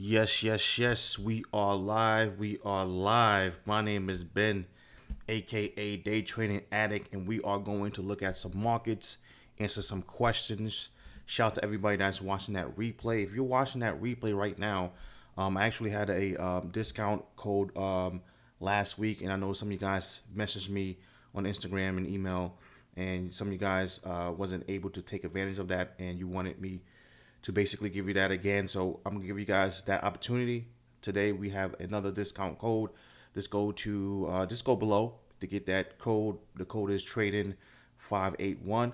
Yes, yes, yes. We are live. We are live. My name is Ben, aka Day Trading Addict, and we are going to look at some markets, answer some questions. Shout out to everybody that's watching that replay. If you're watching that replay right now, I actually had a discount code last week, and I know some of you guys messaged me on Instagram and email, and some of you guys wasn't able to take advantage of that, and you wanted me to basically give you that again. So I'm gonna give you guys that opportunity. Today we have another discount code. Just go below to get that code. The code is trading 581.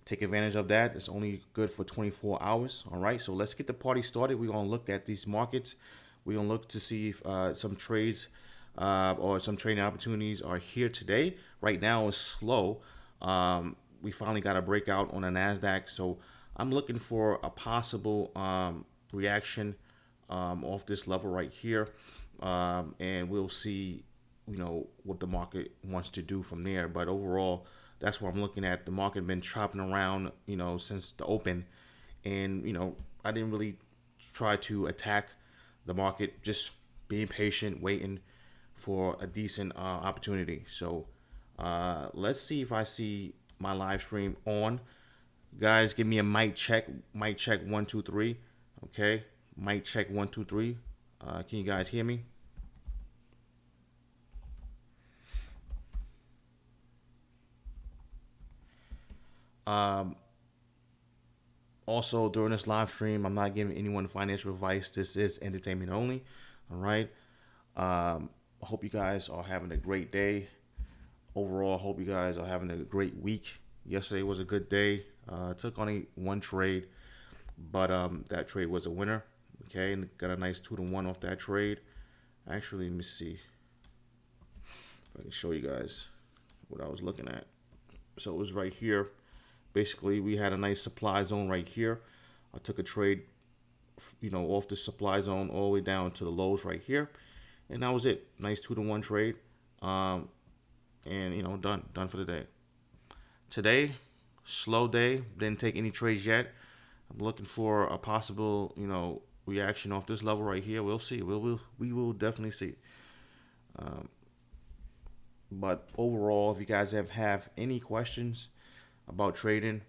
Take advantage of that. It's only good for 24 hours. All right. So let's get the party started. We're gonna look at these markets. We're gonna look to see if some trades or some trading opportunities are here today. Right now it's slow. We finally got a breakout on the Nasdaq, so I'm looking for a possible reaction off this level right here, and we'll see, what the market wants to do from there. But overall, that's what I'm looking at. The market been chopping around, since the open, and I didn't really try to attack the market, just being patient, waiting for a decent opportunity. So let's see if I see my live stream on. Guys, give me a mic check. Mic check 1 2 3. Okay, mic check 1 2 3. Can you guys hear me? Also, during this live stream, I'm not giving anyone financial advice. This is entertainment only. All right. I hope you guys are having a great day. Overall, I hope you guys are having a great week. Yesterday was a good day. Took only one trade, but that trade was a winner. Okay, and got a nice 2-to-1 off that trade. Actually, let me see if I can show you guys what I was looking at. So it was right here. Basically, we had a nice supply zone right here. I took a trade, off the supply zone all the way down to the lows right here, and that was it. Nice 2-to-1 trade, and done for the day. Today, slow day. Didn't take any trades yet. I'm looking for a possible, reaction off this level right here. We'll see. We will definitely see. But overall, if you guys have any questions about trading,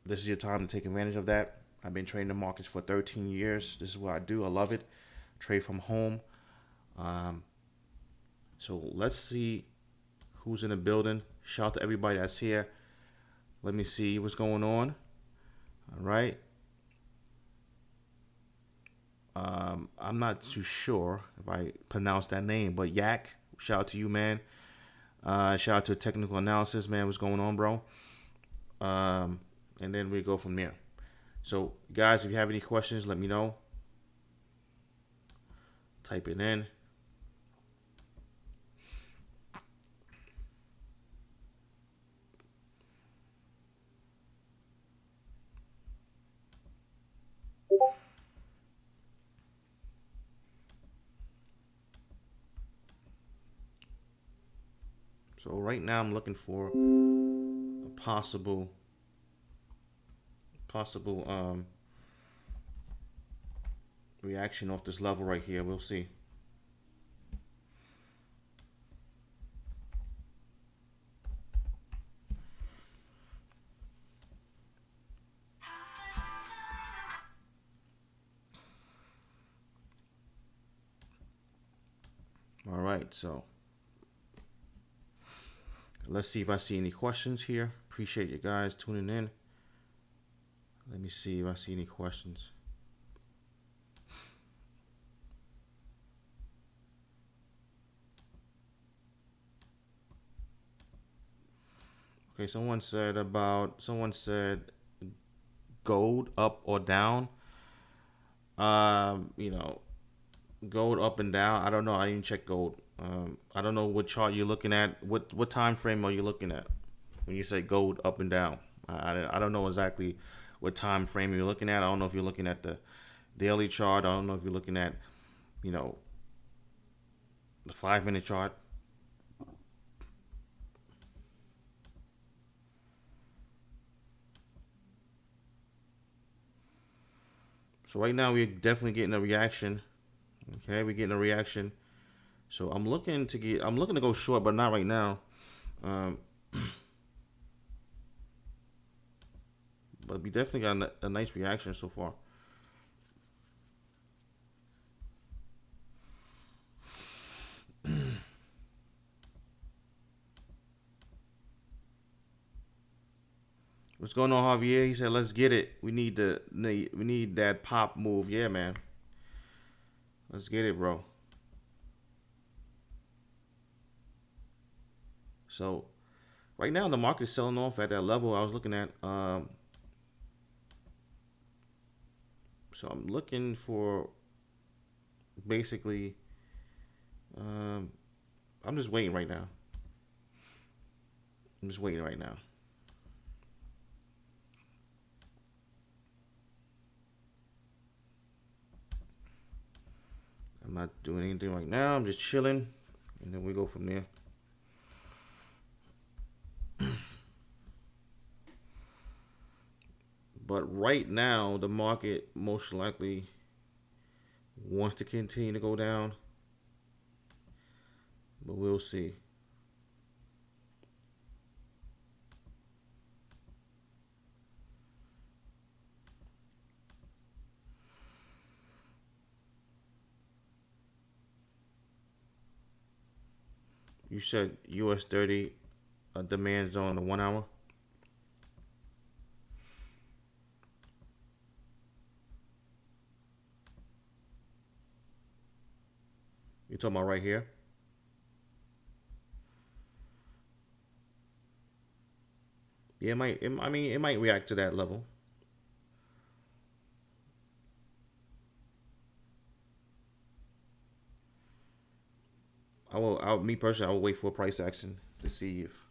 this is your time to take advantage of that. I've been trading the markets for 13 years. This is what I do. I love it. Trade from home. So let's see who's in the building. Shout out to everybody that's here. Let me see what's going on. All right. I'm not too sure if I pronounced that name, but Yak, shout out to you, man. Shout out to Technical Analysis, man. What's going on, bro? And then we go from there. So, guys, if you have any questions, let me know. Type it in. So right now I'm looking for a possible reaction off this level right here. We'll see. All right, so let's see if I see any questions here. Appreciate you guys tuning in. Let me see if I see any questions. Okay, someone said gold up or down. Gold up and down. I don't know. I didn't check gold. I don't know what chart you're looking at. What time frame are you looking at when you say gold up and down? I don't know exactly what time frame you're looking at. I don't know if you're looking at the daily chart. I don't know if you're looking at, the 5-minute chart. So right now we're definitely getting a reaction. Okay, we're getting a reaction. So I'm looking to go short, but not right now. Um, but we definitely got a nice reaction so far. What's going on, Javier? He said, "Let's get it. We need that pop move. Yeah, man. Let's get it, bro." So right now the market's selling off at that level I was looking at. So I'm looking for basically. Um, I'm just waiting right now. I'm just waiting right now. I'm not doing anything right now. I'm just chilling, and then we go from there. But right now, the market most likely wants to continue to go down, but we'll see. You said US 30 demand zone the 1 hour. You're talking about right here? Yeah, it might react to that level. Me personally, I will wait for a price action to see if,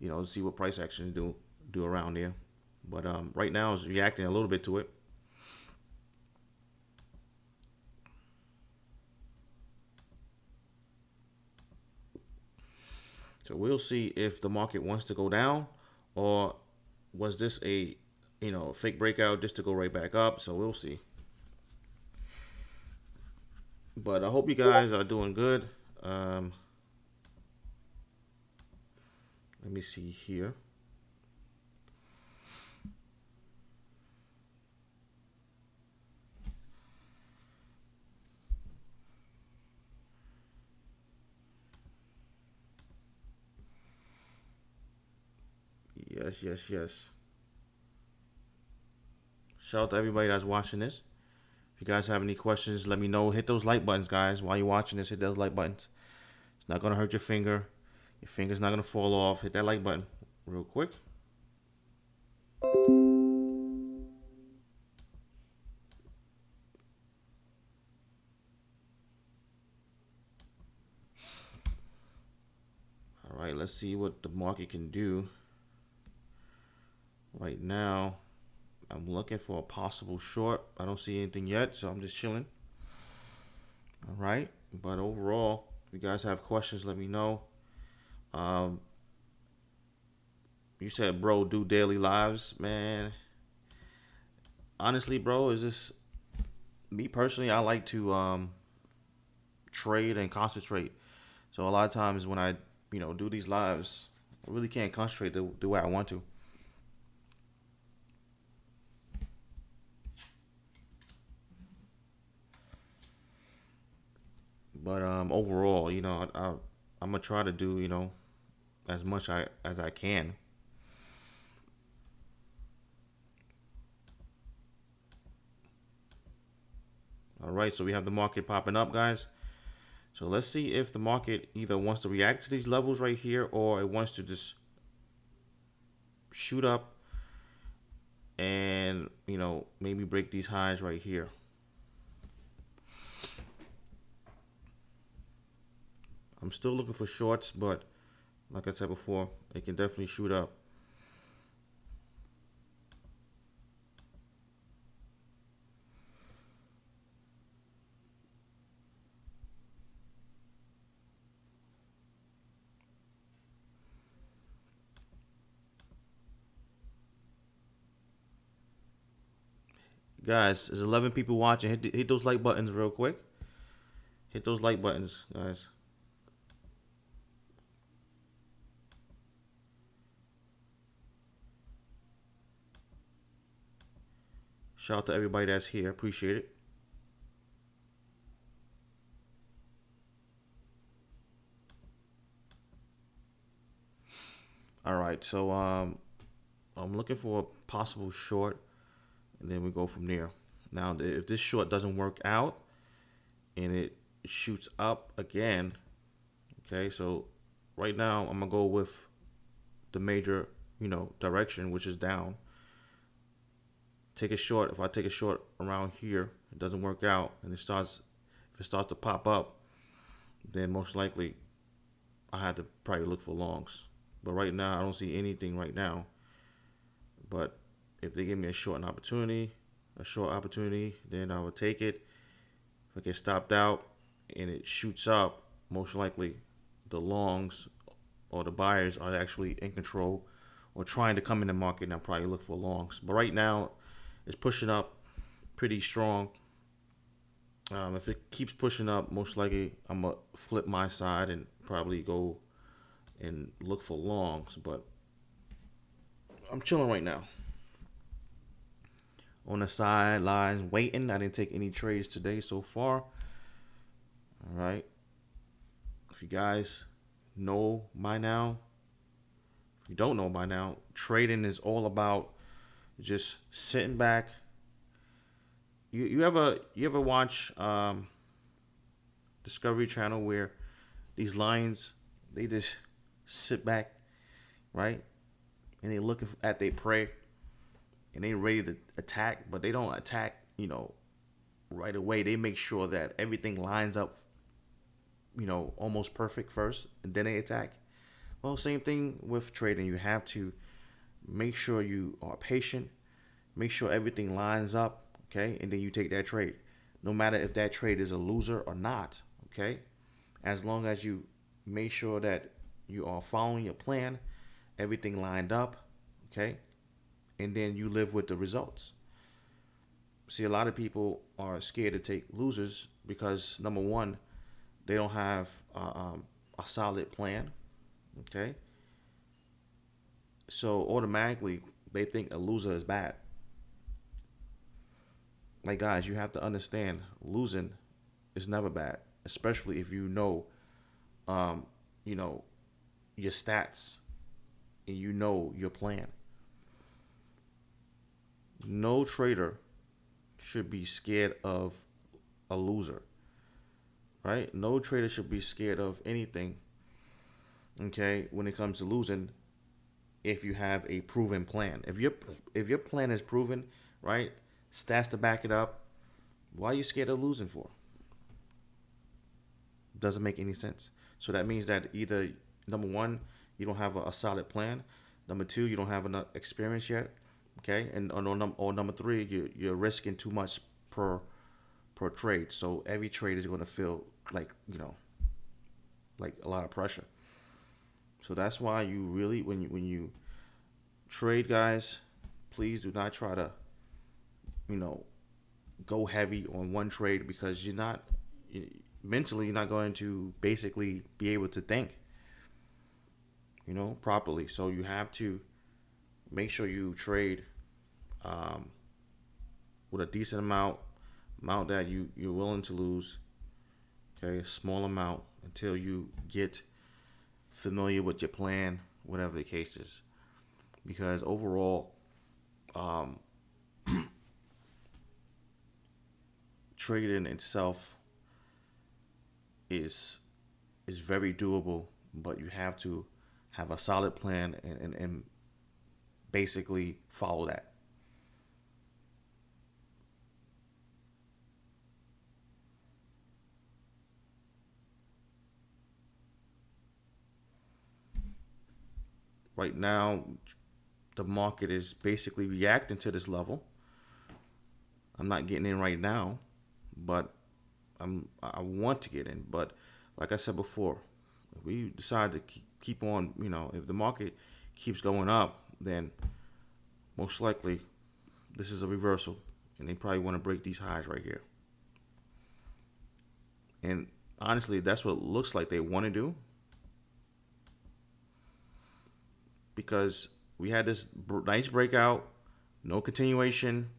to see what price actions do around there. But right now it's reacting a little bit to it. So we'll see if the market wants to go down, or was this a fake breakout just to go right back up. So we'll see. But I hope you guys are doing good. Let me see here. Yes, yes, yes. Shout out to everybody that's watching this. If you guys have any questions, let me know. Hit those like buttons, guys. While you're watching this, hit those like buttons. It's not going to hurt your finger. Your finger's not going to fall off. Hit that like button real quick. All right, let's see what the market can do. Right now, I'm looking for a possible short. I don't see anything yet, so I'm just chilling. All right, but overall, if you guys have questions, let me know. You said, bro, do daily lives, man. Honestly, bro, is this me personally? I like to trade and concentrate. So a lot of times when I do these lives, I really can't concentrate the way I want to. But overall, I'm gonna try to do as much as I can. All right, so we have the market popping up, guys. So let's see if the market either wants to react to these levels right here, or it wants to just shoot up and maybe break these highs right here. I'm still looking for shorts, but like I said before, it can definitely shoot up. Guys, there's 11 people watching. Hit those like buttons real quick. Hit those like buttons, guys. Shout out to everybody that's here. Appreciate it. All right, so I'm looking for a possible short, and then we go from there. Now, if this short doesn't work out and it shoots up again, okay, so right now I'm gonna go with the major, direction, which is down. Take a short. If I take a short around here, it doesn't work out, and if it starts to pop up, then most likely I have to probably look for longs. But right now, I don't see anything right now. But if they give me a short opportunity, then I will take it. If I get stopped out and it shoots up, most likely the longs or the buyers are actually in control or trying to come in the market, and I'll probably look for longs. But right now, it's pushing up pretty strong. If it keeps pushing up, most likely I'm going to flip my side and probably go and look for longs. But I'm chilling right now. On the sidelines, waiting. I didn't take any trades today so far. All right. If you guys know by now, if you don't know by now, trading is all about just sitting back. You ever watch Discovery Channel where these lions, they just sit back, right? And they look at their prey and they ready to attack, but they don't attack, right away. They make sure that everything lines up, almost perfect first, and then they attack. Well, same thing with trading. You have to make sure you are patient, make sure everything lines up, okay? And then you take that trade. No matter if that trade is a loser or not, okay? As long as you make sure that you are following your plan, everything lined up, okay? And then you live with the results. See, a lot of people are scared to take losers because, number one, they don't have a solid plan, okay? So automatically they think a loser is bad. Like, guys, you have to understand, losing is never bad, especially if your stats and your plan. No trader should be scared of a loser, right? No trader should be scared of anything, okay, when it comes to losing. If you have a proven plan, if your plan is proven, right, stats to back it up, why are you scared of losing for? Doesn't make any sense. So that means that either, number one, you don't have a solid plan. Number two, you don't have enough experience yet, okay, and or number three, you're risking too much per trade. So every trade is going to feel like like a lot of pressure. So that's why you really, when you trade, guys, please do not try to, go heavy on one trade, because mentally you're not going to basically be able to think, properly. So you have to make sure you trade with a decent amount that you're willing to lose, okay, a small amount until you get familiar with your plan, whatever the case is. Because overall, trading itself is very doable, but you have to have a solid plan and basically follow that. Right now, the market is basically reacting to this level. I'm not getting in right now, but I want to get in. But like I said before, if we decide to keep on, if the market keeps going up, then most likely this is a reversal. And they probably want to break these highs right here. And honestly, that's what it looks like they want to do. Because we had this nice breakout, no continuation.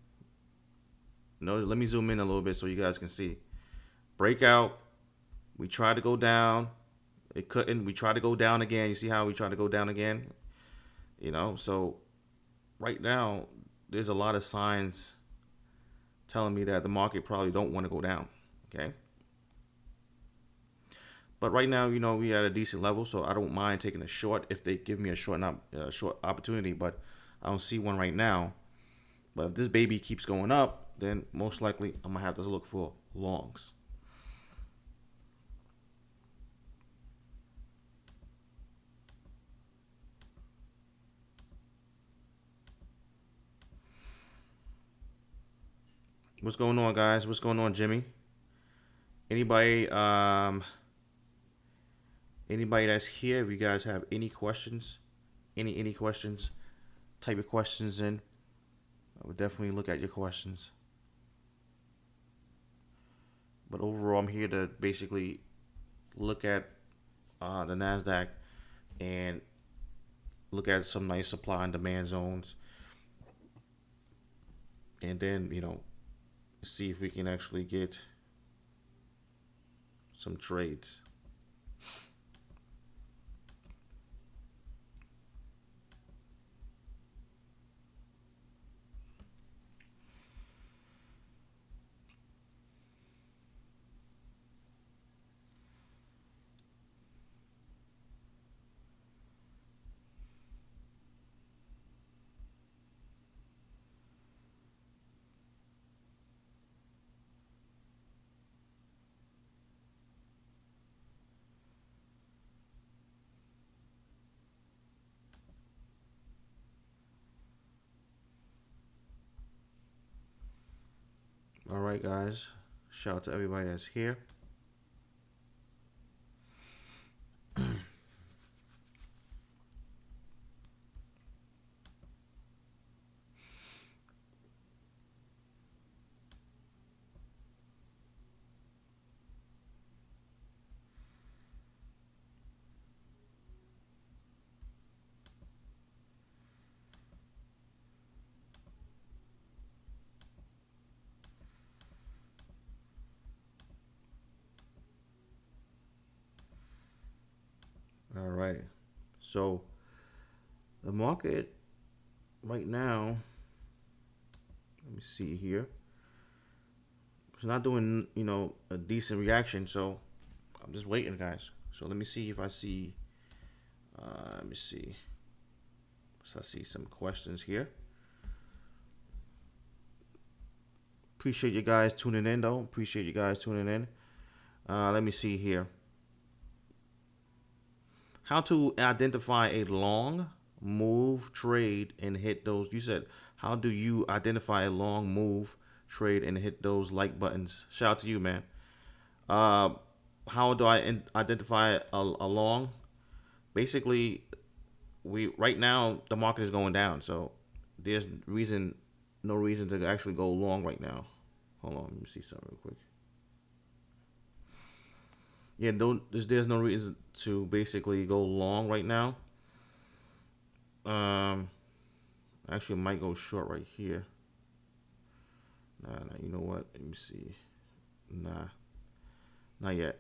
No, let me zoom in a little bit so you guys can see. Breakout. We tried to go down. It couldn't. We tried to go down again. You see how we tried to go down again? You know, so right now, there's a lot of signs telling me that the market probably don't want to go down. Okay. But right now, you know, we at a decent level, so I don't mind taking a short if they give me a short opportunity. But I don't see one right now. But if this baby keeps going up, then most likely I'm gonna have to look for longs. What's going on, guys? What's going on, Jimmy? Anybody that's here, if you guys have any questions, any questions, type your questions in. I would definitely look at your questions. But overall, I'm here to basically look at the Nasdaq and look at some nice supply and demand zones, and then, you know, see if we can actually get some trades. All right, guys. Shout out to everybody that's here. All right. So the market right now, let me see here. It's not doing, you know, a decent reaction, so I'm just waiting, guys. So let me see if I see. Let me see. So I see some questions here. Appreciate you guys tuning in, though. Appreciate you guys tuning in. Let me see here. How to identify a long move trade and hit those. You said, how do you identify a long move trade and hit those like buttons? Shout out to you, man. How do I identify a long? Basically, right now the market is going down, so there's no reason to actually go long right now. Hold on, let me see something real quick. Yeah, there's no reason to basically go long right now. Actually, I might go short right here. Nah, you know what? Let me see. Nah, not yet.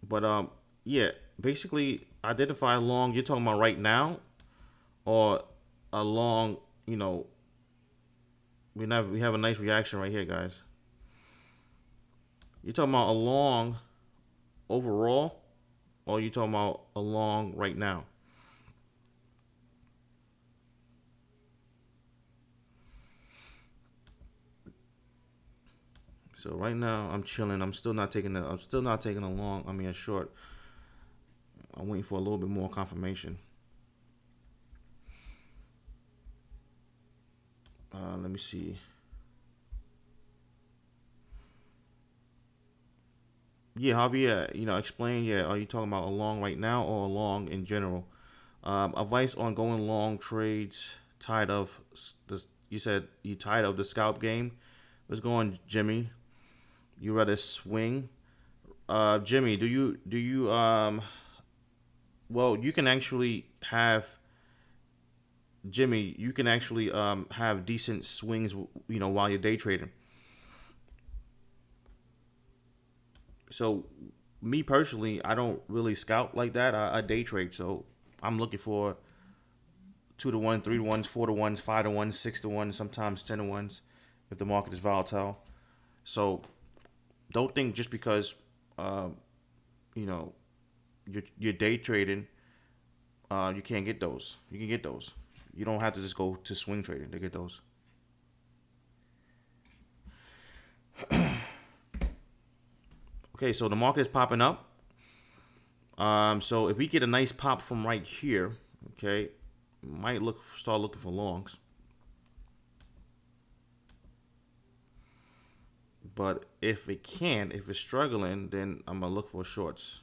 But yeah, basically identify long. You're talking about right now, or a long. You know, we have a nice reaction right here, guys. You're talking about a long overall, or you talking about a long right now? So right now I'm chilling. I'm still not taking a long. I mean a short. I'm waiting for a little bit more confirmation. Let me see. Yeah, Javier, you know, explain. Yeah, are you talking about a long right now or a long in general? Advice on going long trades tied of the you said you tired of the scalp game. What's going on, Jimmy? You rather swing? Jimmy, do you well, you can actually have Jimmy, you can actually have decent swings, you know, while you're day trading. So, me personally, I don't really scalp like that. I day trade, so I'm looking for 2 to 1, 3 to 1s, 4 to 1s, 5 to 1s, 6 to 1s, sometimes 10 to 1s, if the market is volatile. So, don't think just because you know you're day trading, you can't get those. You can get those. You don't have to just go to swing trading to get those. Okay, so the market is popping up. So if we get a nice pop from right here, okay, might start looking for longs. But if it can't, if it's struggling, then I'm gonna look for shorts.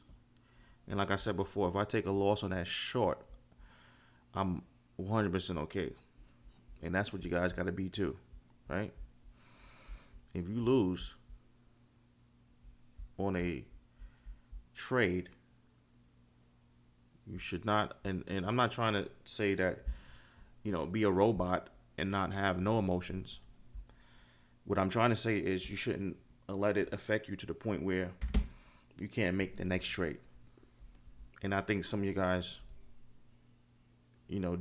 And like I said before, if I take a loss on that short, I'm 100% okay. And that's what you guys got to be too, right? If you lose on a trade, you should not, and I'm not trying to say that, you know, be a robot and not have no emotions. What I'm trying to say is you shouldn't let it affect you to the point where you can't make the next trade. And I think some of you guys, you know,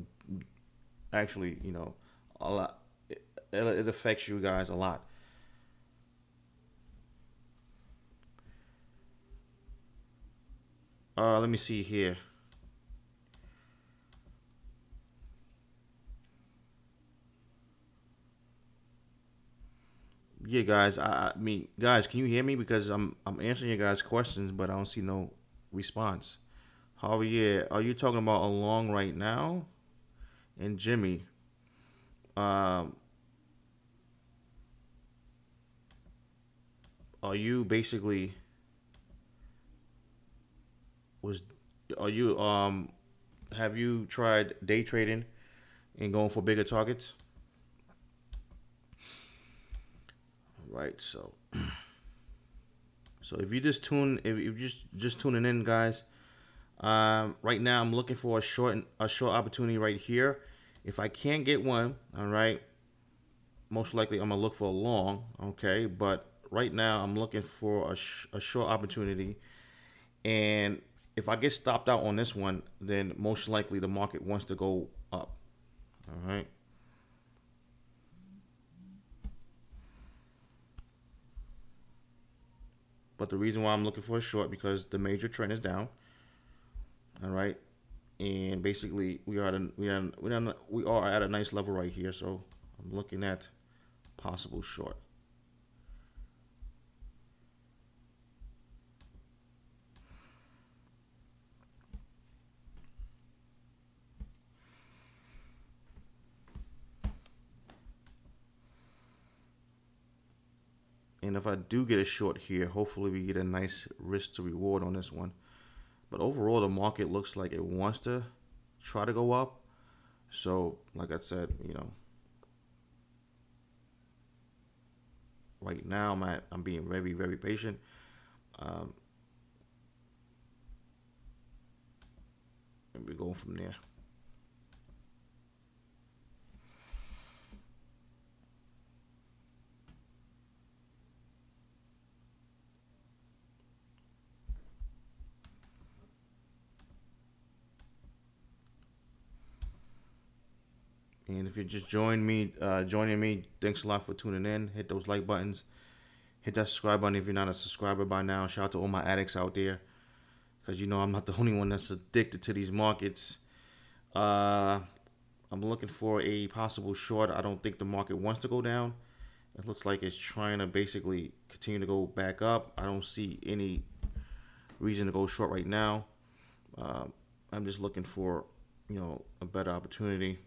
actually, you know, a lot, it affects you guys a lot. Let me see here. Yeah, guys. I mean, guys, can you hear me? Because I'm answering you guys' questions, but I don't see no response. Javier, are you talking about a long right now? And Jimmy, are you basically was are you have you tried day trading and going for bigger targets? Right. So if you just if you just tuning in, guys, right now I'm looking for a short opportunity right here. If I can't get one, all right, most likely I'm gonna look for a long, okay. But right now I'm looking for a short opportunity, and if I get stopped out on this one, then most likely the market wants to go up. All right. But the reason why I'm looking for a short because the major trend is down. All right. And basically we are at a nice level right here, so I'm looking at possible short. And if I do get a short here, hopefully we get a nice risk to reward on this one. But overall, the market looks like it wants to try to go up. So, like I said, you know, right now I'm being very, very patient. And we're going from there. And if you're just joining me, thanks a lot for tuning in. Hit those like buttons. Hit that subscribe button if you're not a subscriber by now. Shout out to all my addicts out there, because you know I'm not the only one that's addicted to these markets. I'm looking for a possible short. I don't think the market wants to go down. It looks like it's trying to basically continue to go back up. I don't see any reason to go short right now. I'm just looking for, you know, a better opportunity.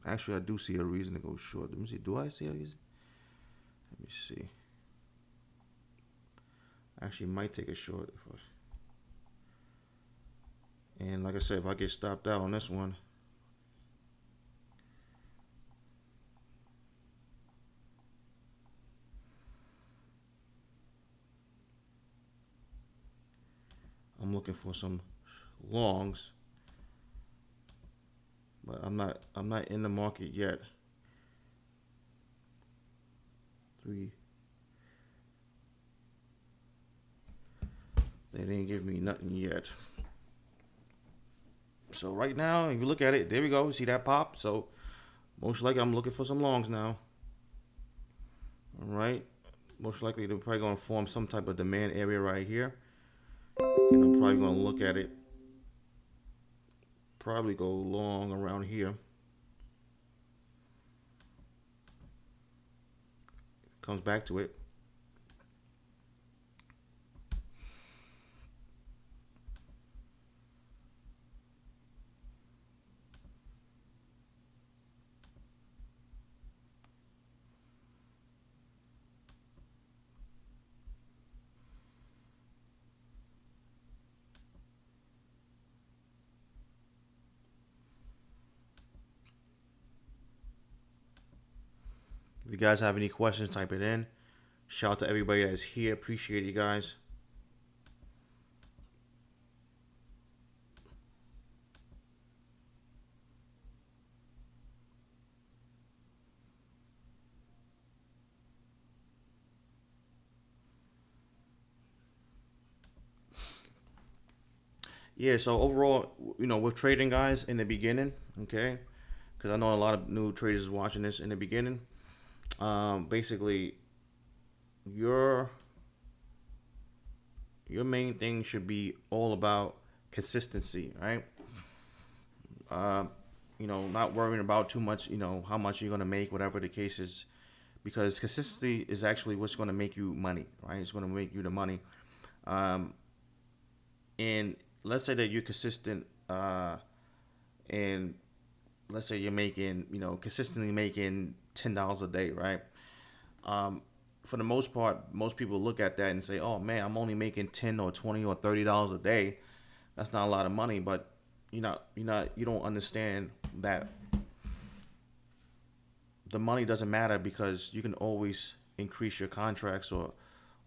Actually, I do see a reason to go short. Let me see. Do I see a reason? Let me see. Actually, might take a short. And like I said, if I get stopped out on this one, I'm looking for some longs, but I'm not in the market yet. They didn't give me nothing yet. So right now, if you look at it, there we go. See that pop? So most likely I'm looking for some longs now. All right. Most likely they're probably going to form some type of demand area right here. And I'm probably going to look at it. Probably go long around here. Comes back to it. If you guys have any questions, type it in. Shout out to everybody that's here. Appreciate you guys. Yeah, so overall, with trading, guys, in the beginning, okay, because I know a lot of new traders watching this in the beginning. Basically, your main thing should be all about consistency, right? Not worrying about too much, how much you're gonna make, whatever the case is, because consistency is actually what's gonna make you money, right? It's gonna make you the money. And let's say that you're consistent, and let's say you're making, consistently making $10 a day, right? For the most part, most people look at that and say, "Oh man, I'm only making 10 or 20 or $30 a day. That's not a lot of money." But you don't understand that the money doesn't matter, because you can always increase your contracts or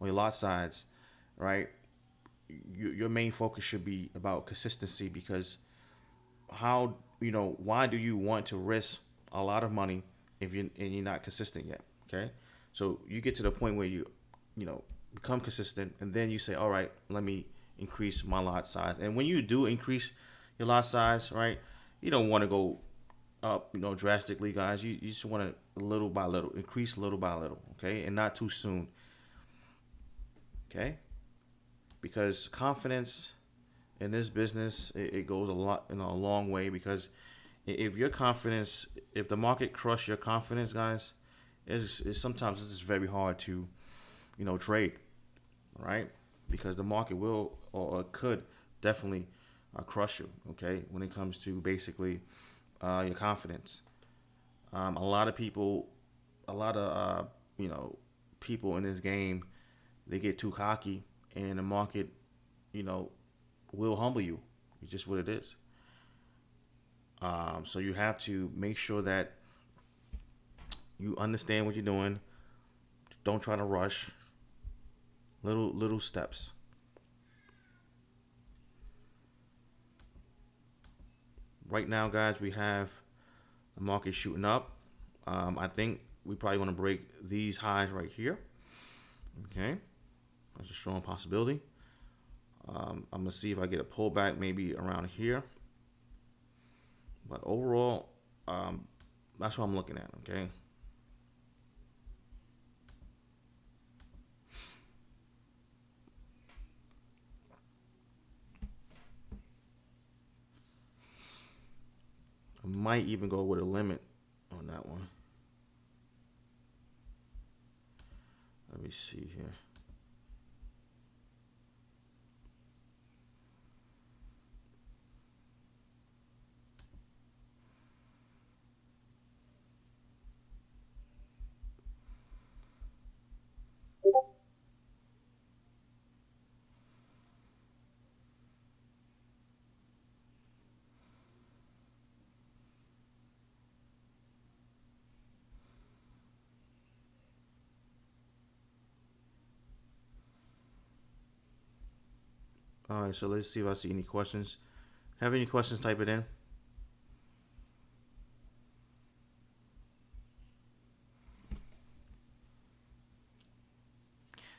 your lot size, right? Your main focus should be about consistency, because why do you want to risk a lot of money if you're not consistent yet? Okay, so you get to the point where you become consistent, and then you say, all right, let me increase my lot size. And when you do increase your lot size, right, you don't want to go up drastically, guys. You just want to little by little increase, little by little, okay, and not too soon, okay, because confidence in this business, it goes a long way. Because if if the market crush your confidence, guys, sometimes it's just very hard to trade, right? Because the market will or could definitely crush you, okay, when it comes to basically your confidence. A lot of people, people in this game, they get too cocky, and the market, you know, will humble you. It's just what it is. So you have to make sure that you understand what you're doing. Don't try to rush. Little steps. Right now, guys, we have the market shooting up. I think we probably want to break these highs right here. Okay, that's a strong possibility. I'm gonna see if I get a pullback maybe around here. But overall, that's what I'm looking at. Okay. I might even go with a limit on that one. Let me see here. All right, so let's see if I see any questions. Have any questions, type it in.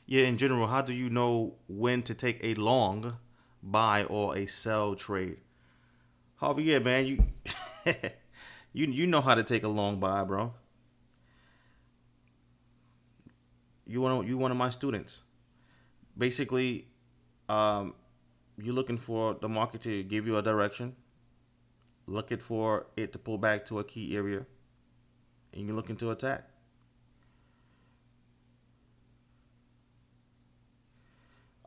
Yeah, in general, how do you know when to take a long buy or a sell trade? Harvey, yeah, man, you you know how to take a long buy, bro. You one of my students. Basically, um, you're looking for the market to give you a direction, looking for it to pull back to a key area, and you're looking to attack.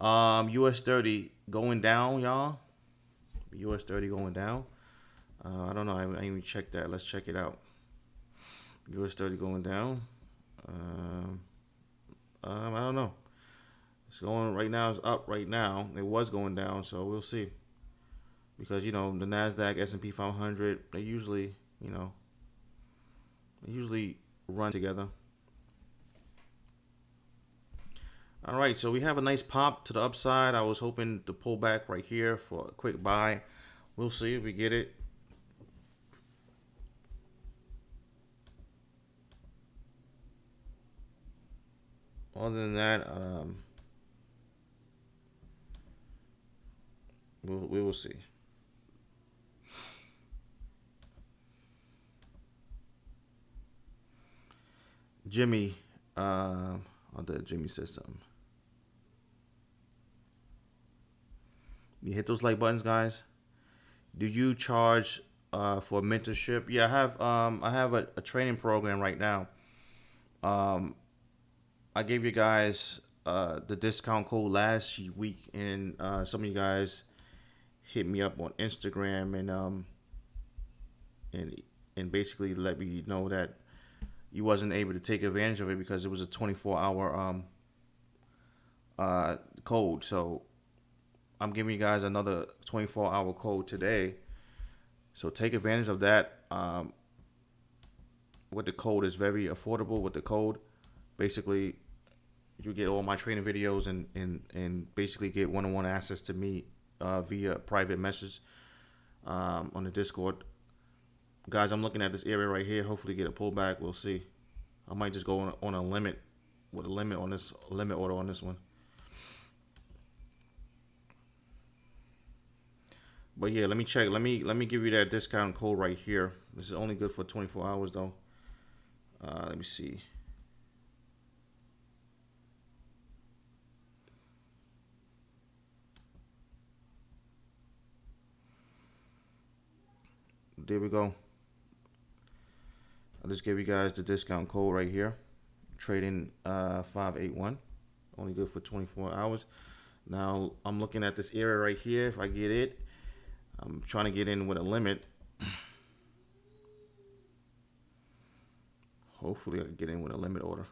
US 30 going down, y'all. US 30 going down. I don't know. I didn't even check that. Let's check it out. US 30 going down. Um, I don't know. It's going right now. It's up right now. It was going down, so we'll see. Because the Nasdaq, S&P 500, they usually run together. All right, so we have a nice pop to the upside. I was hoping to pull back right here for a quick buy. We'll see if we get it. Other than that, we will see. Jimmy, Jimmy says something. You hit those like buttons, guys. Do you charge for mentorship? Yeah, I have a training program right now. I gave you guys the discount code last week, and some of you guys hit me up on Instagram and basically let me know that you wasn't able to take advantage of it because it was a 24-hour code. So I'm giving you guys another 24-hour code today. So take advantage of that. With the code is very affordable. With the code, basically, you get all my training videos and basically get one-on-one access to me via private message on the Discord. Guys, I'm looking at this area right here. Hopefully get a pullback. We'll see. I might just go on a limit with a limit on this limit order on this one. But yeah, let me check. Let me give you that discount code right here. This is only good for 24 hours though. Let me see. There we go. I'll just give you guys the discount code right here. Trading 581. Only good for 24 hours. Now I'm looking at this area right here. If I get it, I'm trying to get in with a limit. Hopefully I can get in with a limit order.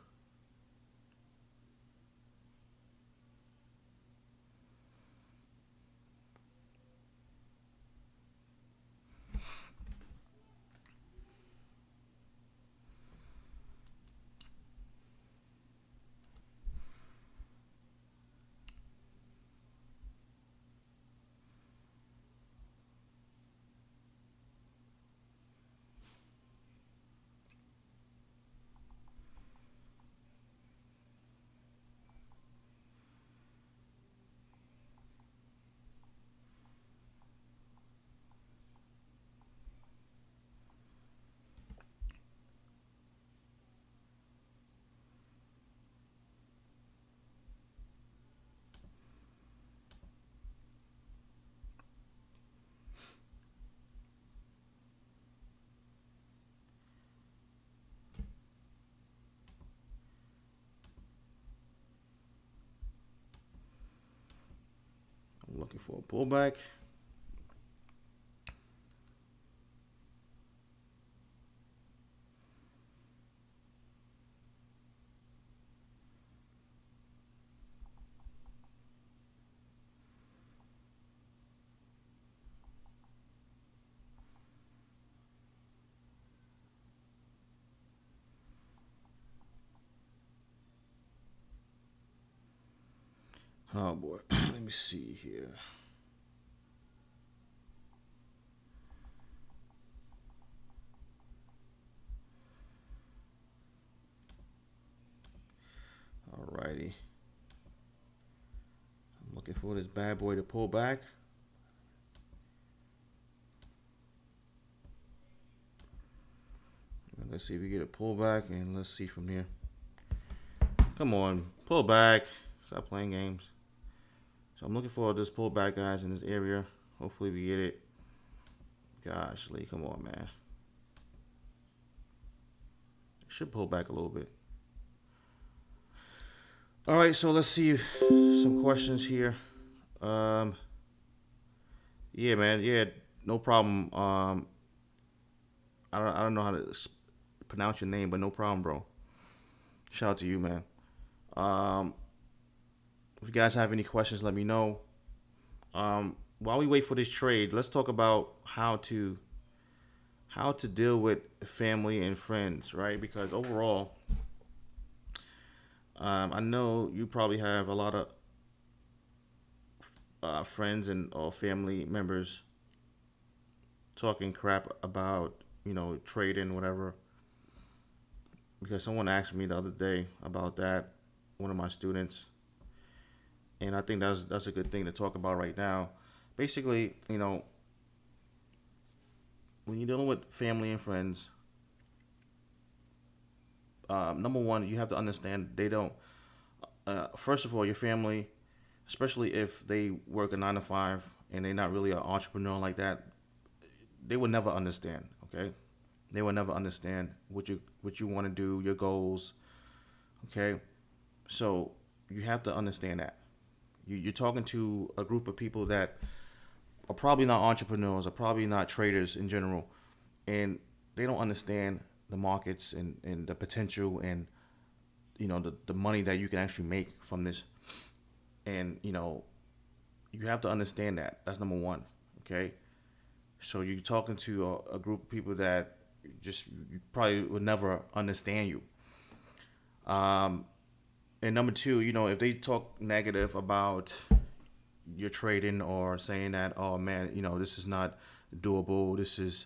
I'm looking for a pullback. Oh boy, let me see here. for this bad boy to pull back. Let's see if we get a pullback, and let's see from here. Come on, pull back. Stop playing games. So I'm looking for this pullback, guys, in this area. Hopefully we get it. Gosh, Lee, come on, man. It should pull back a little bit. All right, so let's see some questions here. Yeah, man. Yeah, no problem. I don't know how to pronounce your name, but no problem, bro. Shout out to you, man. If you guys have any questions, let me know. While we wait for this trade, let's talk about how to deal with family and friends, right? Because overall, I know you probably have a lot of friends and or family members talking crap about, trading, whatever. Because someone asked me the other day about that, one of my students, and I think that's a good thing to talk about right now. Basically, when you're dealing with family and friends, number one, you have to understand they don't. First of all, your family, especially if they work a 9 to 5 and they're not really an entrepreneur like that, they will never understand. Okay, they will never understand what you want to do, your goals. Okay, so you have to understand that you're talking to a group of people that are probably not entrepreneurs, are probably not traders in general, and they don't understand the markets and the potential and the money that you can actually make from this. And you have to understand that. That's number one. Okay, so you're talking to a group of people that you probably would never understand you. And number two, if they talk negative about your trading or saying that, oh man, this is not doable, this is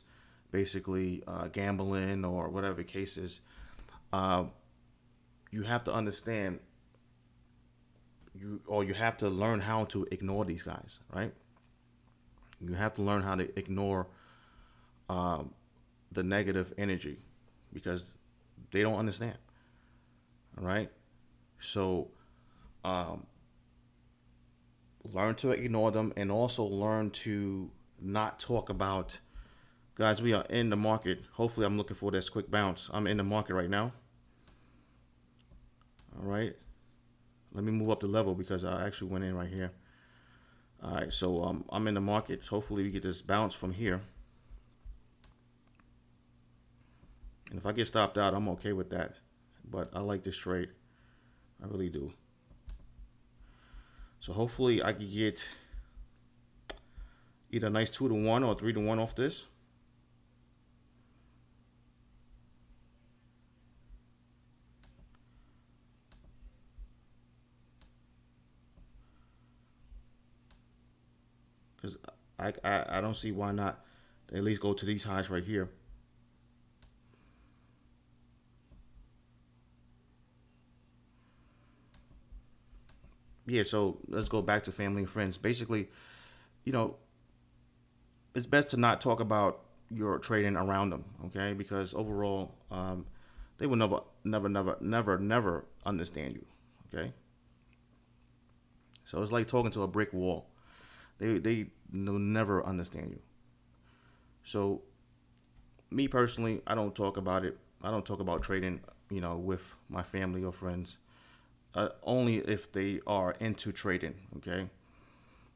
basically gambling or whatever the case is, you have to understand you have to learn how to ignore these guys, right? You have to learn how to ignore the negative energy because they don't understand. All right. So learn to ignore them and also learn to not talk about, guys, we are in the market. Hopefully I'm looking for this quick bounce. I'm in the market right now. All right. Let me move up the level because I actually went in right here. All right. So I'm in the market. Hopefully we get this bounce from here. And if I get stopped out, I'm okay with that. But I like this trade. I really do. So hopefully I can get either a nice 2-to-1 or 3-to-1 off this. Because I don't see why not at least go to these highs right here. Yeah, so let's go back to family and friends. Basically, it's best to not talk about your trading around them, okay? Because overall, they will never understand you, okay? So it's like talking to a brick wall. They will never understand you. So me personally, I don't talk about it. I don't talk about trading, with my family or friends. Only if they are into trading, okay?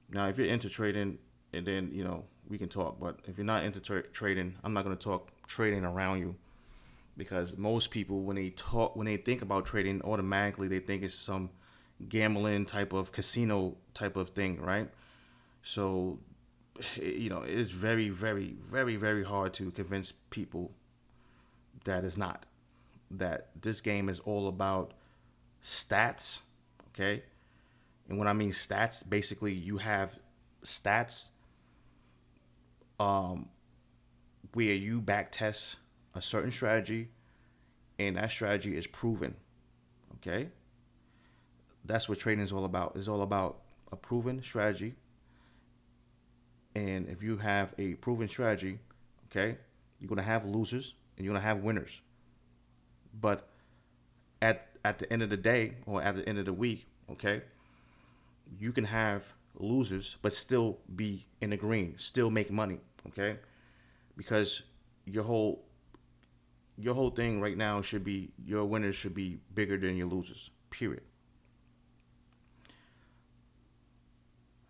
Now, if you're into trading, and then, we can talk. But if you're not into trading, I'm not going to talk trading around you. Because most people, when they think about trading, automatically they think it's some gambling type of casino type of thing, right? So, it's very, very, very, very hard to convince people that it's not. That this game is all about stats, okay? And when I mean stats, basically you have stats where you back test a certain strategy and that strategy is proven, okay? That's what trading is all about. It's all about a proven strategy. And if you have a proven strategy, okay, you're going to have losers and you're going to have winners. But at the end of the day, or at the end of the week, okay, you can have losers but still be in the green, still make money, okay? Because your whole thing right now should be, your winners should be bigger than your losers, period.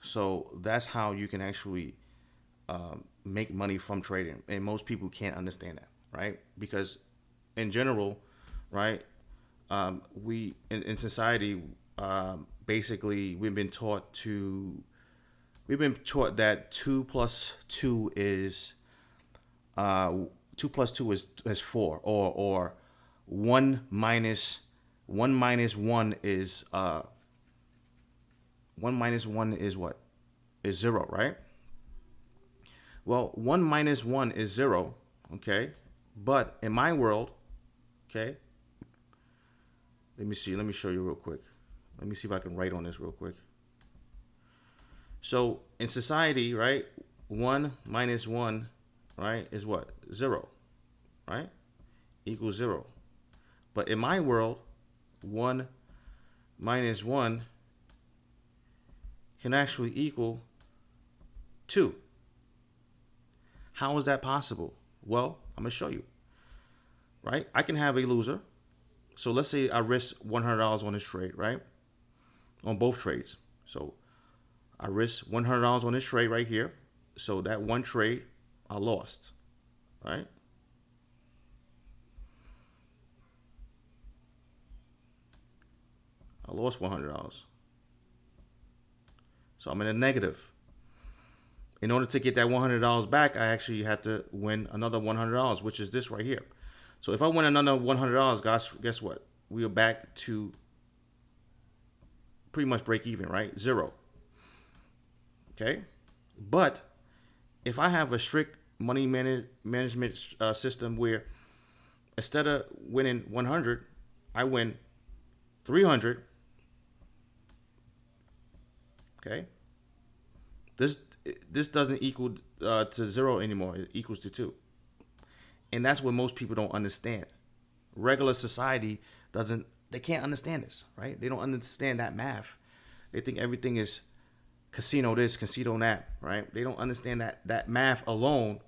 So that's how you can actually make money from trading. And most people can't understand that, right? Because in general, right, we in society, basically we've been taught that 2 plus 2 is 2 plus 2 is 4, or 1 minus 1 is 1 minus 1 is what? Is 0, right? Well, 1 minus 1 is 0, okay? But in my world, okay, let me see. Let me show you real quick. Let me see if I can write on this real quick. So in society, right, 1 minus 1, right, is what? 0, right? Equals 0. But in my world, 1 minus 1 can actually equal 2. How is that possible? Well, I'm going to show you, right? I can have a loser. So let's say I risk $100 on this trade, right? On both trades. So I risk $100 on this trade right here. So that one trade I lost, right? I lost $100. So I'm in a negative. In order to get that $100 back, I actually had to win another $100, which is this right here. So if I win another $100, guys, guess what? We are back to pretty much break even, right? 0. Okay? But if I have a strict money management system where instead of winning 100, I win 300. Okay? This doesn't equal to 0 anymore. It equals to 2. And that's what most people don't understand. Regular society they can't understand this, right? They don't understand that math. They think everything is casino this, casino that, right? They don't understand that math alone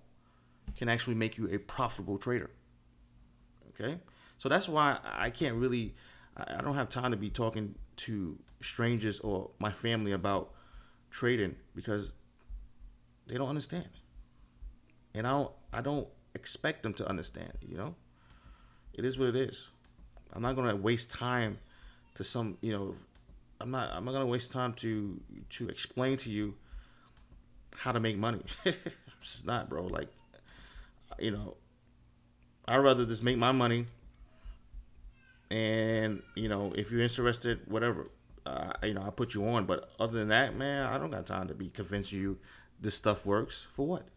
can actually make you a profitable trader. Okay? So that's why I can't really, I don't have time to be talking to strangers or my family about trading because they don't understand. And I don't expect them to understand, you know? It is what it is. I'm not going to waste time to some, you know, I'm not going to waste time to explain to you how to make money. It's just not, bro. Like, you know, I'd rather just make my money. And, you know, if you're interested, whatever, you know, I'll put you on. But other than that, man, I don't got time to be convincing you this stuff works. For what?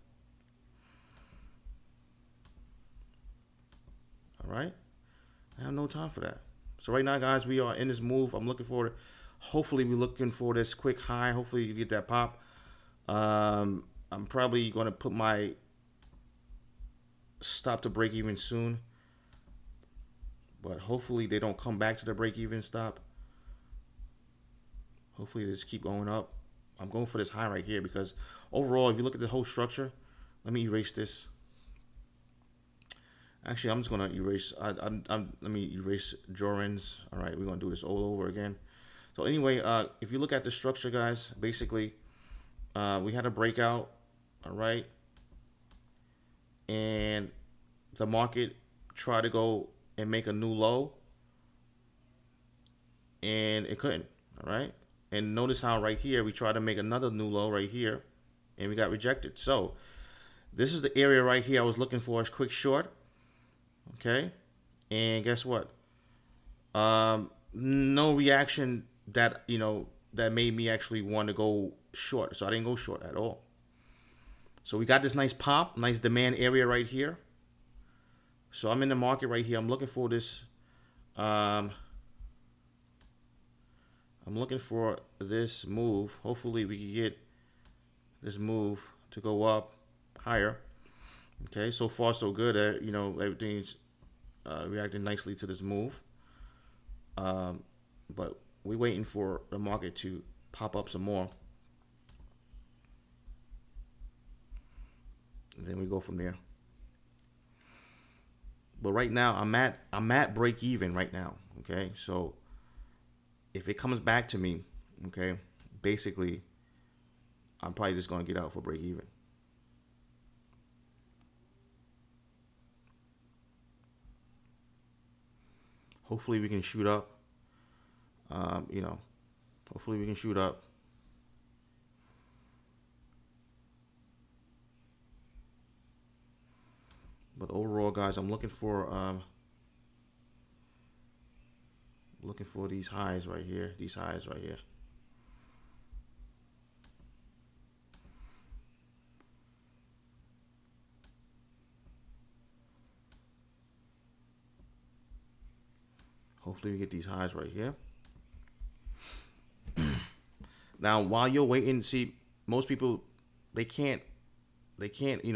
All right? I have no time for that. So right now, guys, we are in this move. I'm looking for, hopefully we're looking for this quick high. Hopefully you get that pop. I'm probably going to put my stop to break even soon. But hopefully they don't come back to the break even stop. Hopefully they just keep going up. I'm going for this high right here because overall, if you look at the whole structure, let me erase this. Actually, I'm just gonna erase. Let me erase Jorans. All right, we're gonna do this all over again. So anyway, if you look at the structure, guys, basically, we had a breakout. All right, and the market tried to go and make a new low, and it couldn't. All right, and notice how right here we tried to make another new low right here, and we got rejected. So this is the area right here I was looking for as quick short. Okay, and guess what? No reaction that, you know, that made me actually want to go short. So I didn't go short at all. So we got this nice pop, nice demand area right here. So I'm in the market right here. I'm looking for this. I'm I'm looking for this move. Hopefully we can get this move to go up higher. Okay, so far so good. Everything's reacting nicely to this move. But we're waiting for the market to pop up some more. And then we go from there. But right now I'm at break even right now. Okay, so if it comes back to me, okay, basically I'm probably just gonna get out for break even. Hopefully we can shoot up. Hopefully we can shoot up. But overall, guys, I'm looking for these highs right here. These highs right here. Hopefully we get these highs right here. Now, while you're waiting, see, most people they can't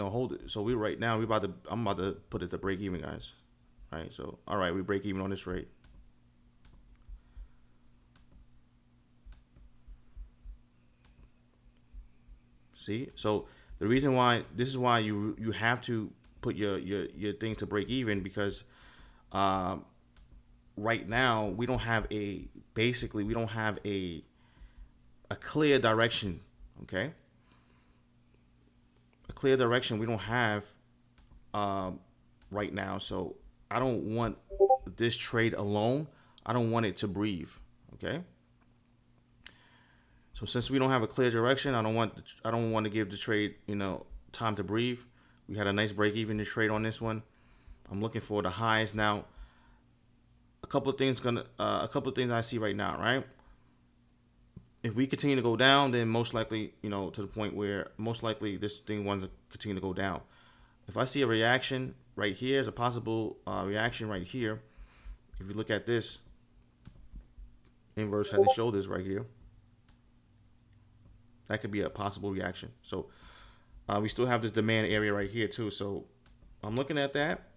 hold it. So I'm about to put it to break even, guys. All right, so all right, we break even on this rate. See, so the reason why this is why you have to put your thing to break even, because right now we don't have a clear direction. Okay, a clear direction we don't have right now. So I don't want this trade alone. I don't want it to breathe. Okay. So since we don't have a clear direction, I don't want to give the trade time to breathe. We had a nice break even to trade on this one. I'm looking for the highs now. A couple of things I see right now, right? If we continue to go down, then most likely, to the point where most likely this thing wants to continue to go down. If I see a reaction right here, as a possible reaction right here, if you look at this inverse head and shoulders right here, that could be a possible reaction. So we still have this demand area right here too. So I'm looking at that.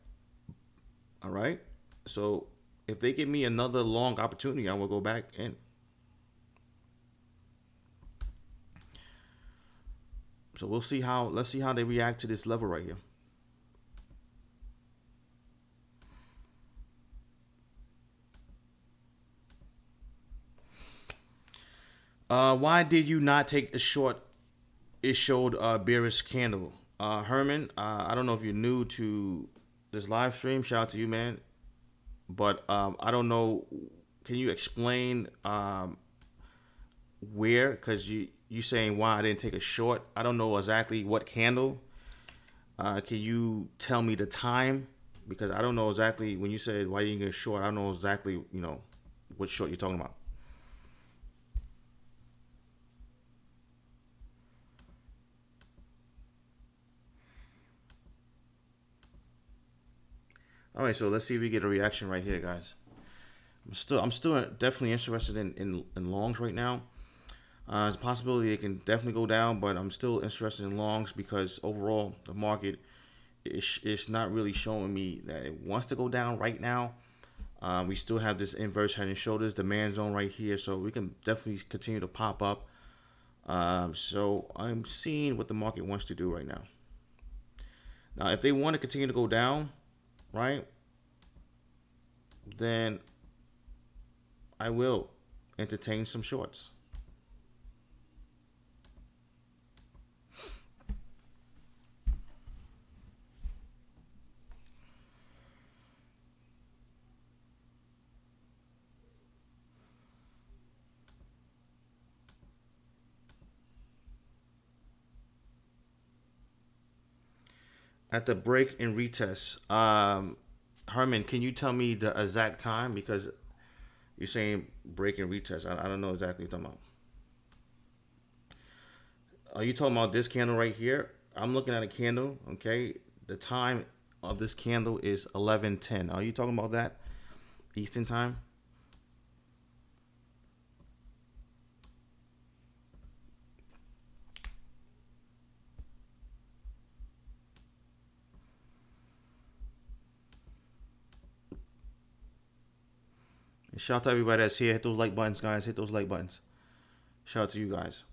All right. So if they give me another long opportunity, I will go back in. So let's see how they react to this level right here. Why did you not take a short? It showed bearish candle. Herman, I don't know if you're new to this live stream. Shout out to you, man. But I don't know. Can you explain where? Because you saying why I didn't take a short. I don't know exactly what candle. Can you tell me the time? Because I don't know exactly when you said why you didn't get a short. I don't know exactly what short you're talking about. All right, so let's see if we get a reaction right here, guys. I'm still definitely interested in longs right now. There's a possibility it can definitely go down, but I'm still interested in longs because overall the market is not really showing me that it wants to go down right now. We still have this inverse head and shoulders demand zone right here, so we can definitely continue to pop up. So I'm seeing what the market wants to do right now. Now, if they want to continue to go down, right, then I will entertain some shorts. At the break and retest, Herman, can you tell me the exact time? Because you're saying break and retest. I don't know exactly what you're talking about. Are you talking about this candle right here? I'm looking at a candle, okay? The time of this candle is 11:10. Are you talking about that? Eastern time? And shout out to everybody that's here. Hit those like buttons, guys. Hit those like buttons. Shout out to you guys.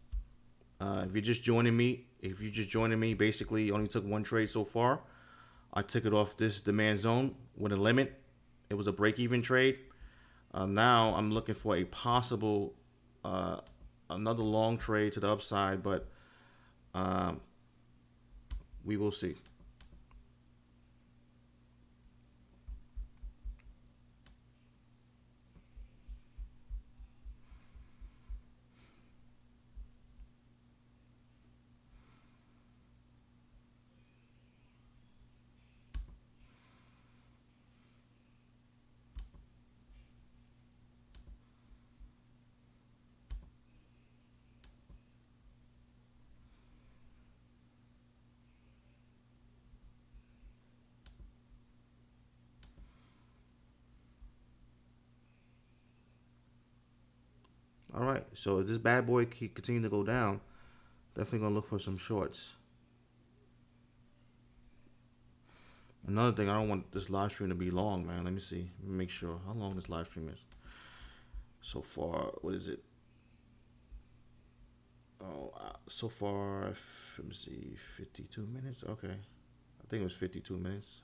If you're just joining me, basically only took one trade so far. I took it off this demand zone with a limit. It was a break-even trade. Now I'm looking for a possible another long trade to the upside, but we will see. All right, so if this bad boy continue to go down, definitely gonna look for some shorts. Another thing, I don't want this live stream to be long, man. Let me see. Let me make sure how long this live stream is. So far, what is it? Oh, so far, let me see, 52 minutes. Okay, I think it was 52 minutes.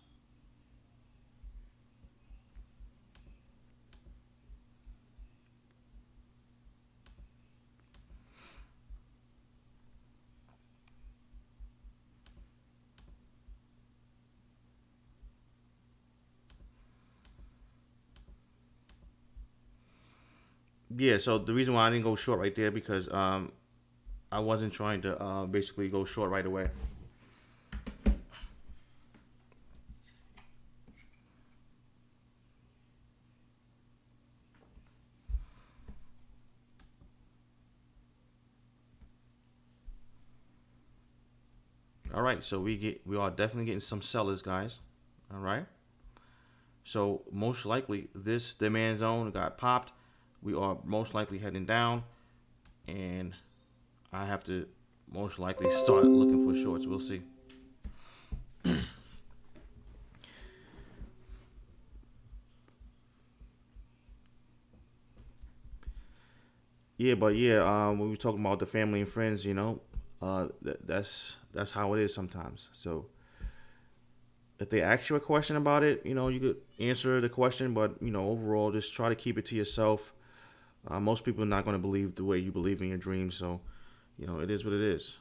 Yeah, so the reason why I didn't go short right there because I wasn't trying to basically go short right away. All right, so we are definitely getting some sellers, guys. All right. So most likely this demand zone got popped. We are most likely heading down, and I have to most likely start looking for shorts. We'll see. Yeah, but yeah, when we talking about the family and friends, you know, that's how it is sometimes. So if they ask you a question about it, you know, you could answer the question, but you know, overall, just try to keep it to yourself. Most people are not going to believe the way you believe in your dreams, so you know, it is what it is.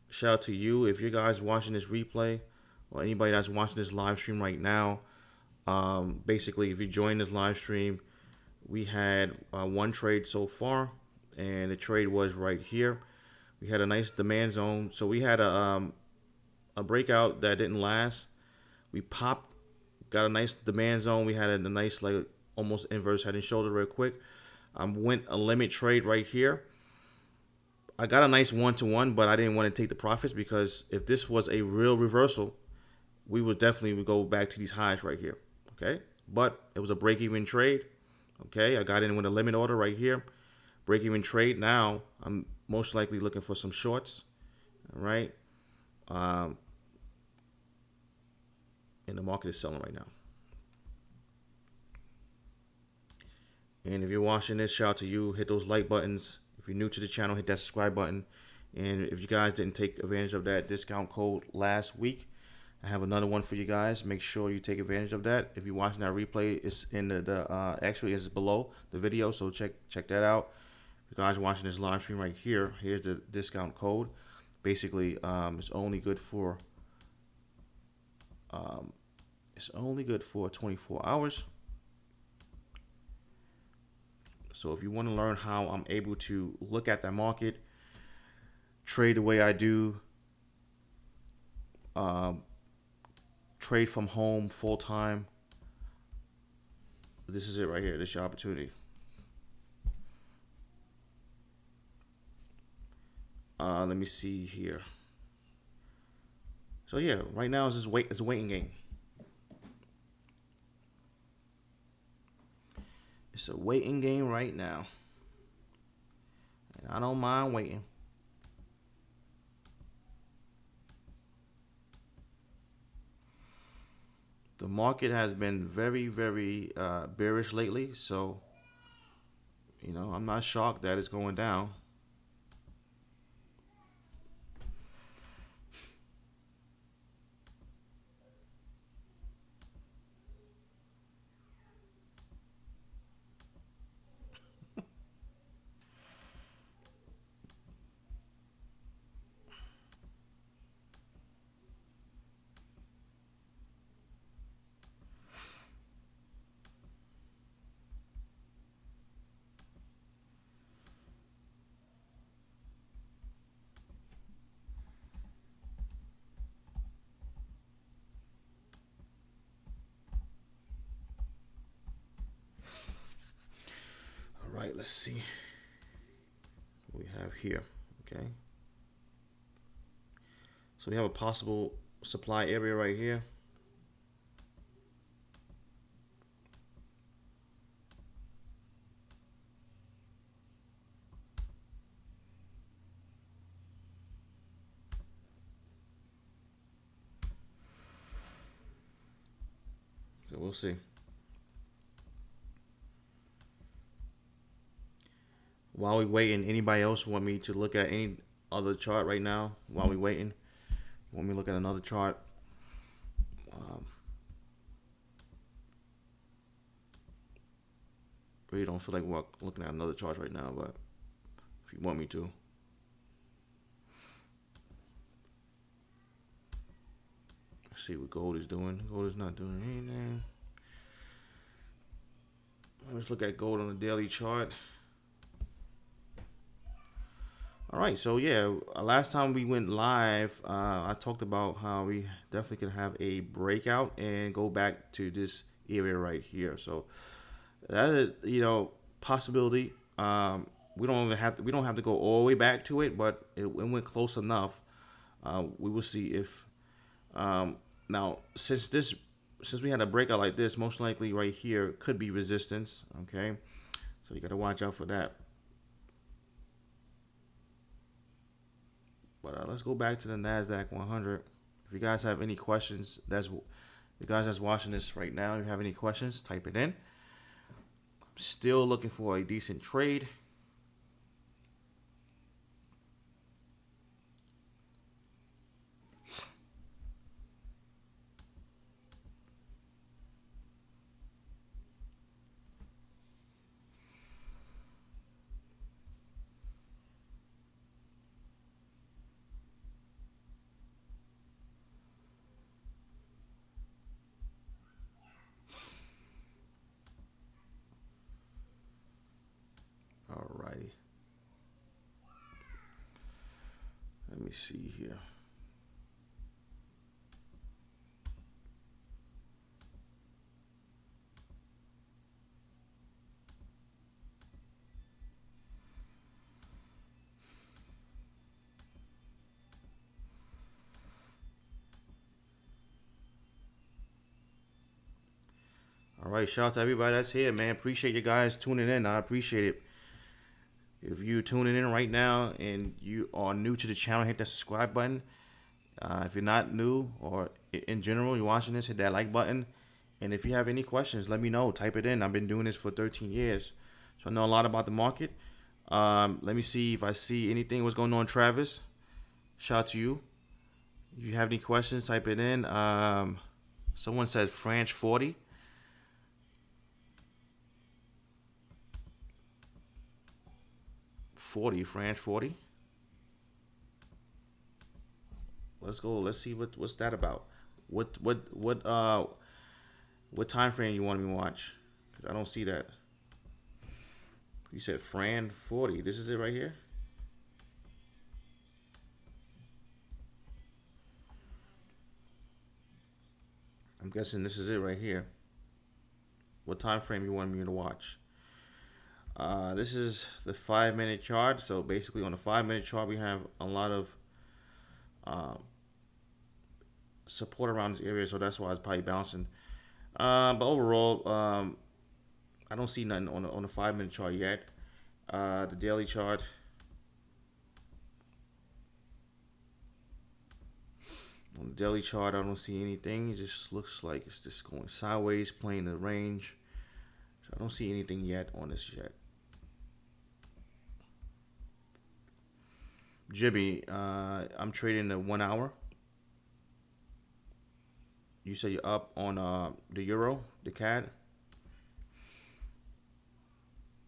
Shout out to you if you guys watching this replay or anybody that's watching this live stream right now. Basically, if you join this live stream, we had one trade so far, and the trade was right here. We had a nice demand zone, so we had a breakout that didn't last. We popped, got a nice demand zone. We had a nice like almost inverse head and shoulder real quick. Went a limit trade right here. I got a nice 1-to-1, but I didn't want to take the profits because if this was a real reversal, we would definitely go back to these highs right here. Okay, but it was a break-even trade. Okay, I got in with a limit order right here. Break-even trade. Now I'm most likely looking for some shorts. All right, and the market is selling right now. And if you're watching this, shout out to you. Hit those like buttons. If you're new to the channel, hit that subscribe button. And if you guys didn't take advantage of that discount code last week, I have another one for you guys. Make sure you take advantage of that. If you're watching that replay, it's in the actually it's below the video, so check that out. If you guys are watching this live stream right here, here's the discount code. Basically, it's only good for 24 hours. So if you want to learn how I'm able to look at that market, trade the way I do, trade from home full time, this is it right here. This is your opportunity. Let me see here. So yeah, right now it's a waiting game. It's a waiting game right now, and I don't mind waiting. The market has been very, very bearish lately, so I'm not shocked that it's going down. All right, let's see what we have here. Okay. So we have a possible supply area right here. So we'll see. While we waiting, anybody else want me to look at any other chart right now? While we waiting, want me to look at another chart? Really don't feel like looking at another chart right now, but if you want me to. Let's see what gold is doing. Gold is not doing anything. Let's look at gold on the daily chart. All right, so yeah, last time we went live, I talked about how we definitely could have a breakout and go back to this area right here. So that is, possibility. We don't have to go all the way back to it, but it went close enough. We will see if now since we had a breakout like this, most likely right here could be resistance. Okay, so you got to watch out for that. But let's go back to the Nasdaq 100. If you guys have any questions, the guys that's watching this right now, if you have any questions, type it in. I'm still looking for a decent trade. Alrighty. Let me see here. All right, shout out to everybody that's here, man. Appreciate you guys tuning in. I appreciate it. If you're tuning in right now and you are new to the channel, hit that subscribe button. If you're not new or in general, you're watching this, hit that like button. And if you have any questions, let me know. Type it in. I've been doing this for 13 years, so I know a lot about the market. Let me see if I see anything. What's going on, Travis? Shout out to you. If you have any questions, type it in. Someone said French 40. French 40. Let's go. Let's see what's that about. What time frame you want me to watch? Because I don't see that. You said Fran 40. This is it right here. I'm guessing this is it right here. What time frame you want me to watch? This is the 5-minute chart. So basically on the 5-minute chart, we have a lot of support around this area. So that's why it's probably bouncing. But overall, I don't see nothing on the 5-minute chart yet. The daily chart. On the daily chart, I don't see anything. It just looks like it's just going sideways, playing the range. So I don't see anything yet on this yet. Jimmy, I'm trading the 1 hour. You say you're up on the euro, the CAD.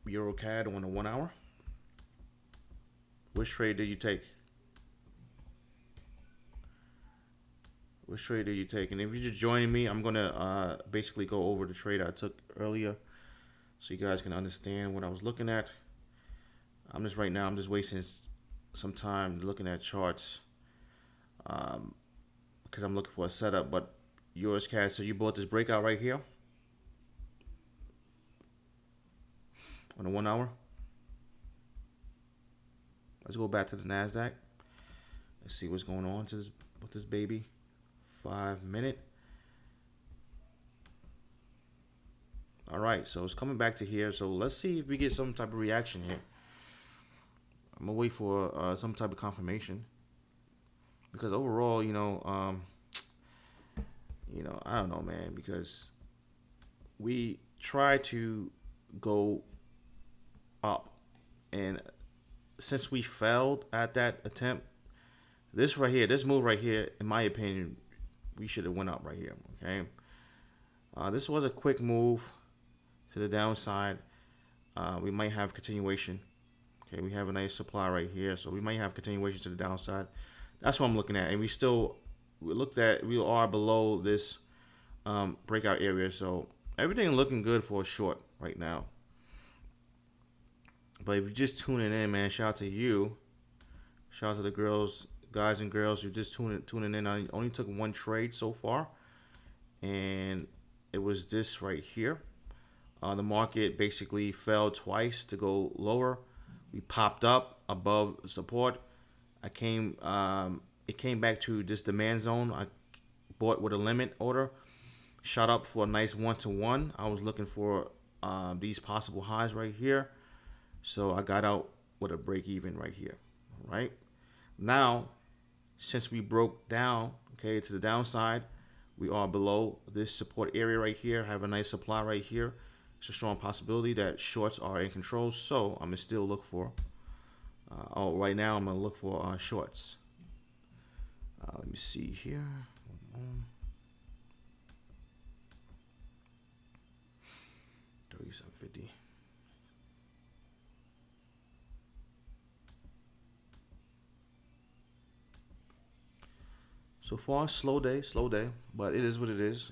Euro CAD on the 1 hour. Which trade did you take? Which trade did you take? And if you're just joining me, I'm gonna basically go over the trade I took earlier, so you guys can understand what I was looking at. I'm just wasting some time looking at charts, because I'm looking for a setup. But yours, CAD. So you bought this breakout right here on the 1 hour. Let's go back to the Nasdaq. Let's see what's going on with this baby. 5 minute. All right, so it's coming back to here. So let's see if we get some type of reaction here. I'm gonna wait for some type of confirmation, because overall, I don't know, man, because we try to go up, and since we failed at that attempt, this move right here, in my opinion, we should have went up right here. Okay, this was a quick move to the downside. We might have continuation. Okay, we have a nice supply right here, so we might have continuation to the downside. That's what I'm looking at, and we are below this breakout area, so everything looking good for a short right now. But if you're just tuning in, man, shout out to you. Shout out to the guys and girls who just tuning in. I only took one trade so far, and it was this right here. The market basically fell twice to go lower. We popped up above support. It came back to this demand zone. I bought with a limit order, shot up for a nice 1-to-1. I was looking for these possible highs right here, so I got out with a break even right here. All right, now since we broke down, okay, to the downside, we are below this support area right here. Have a nice supply right here. It's a strong possibility that shorts are in control, so I'm gonna still look for. Right now I'm gonna look for shorts. Let me see here. 37.50. So far, slow day, but it is what it is.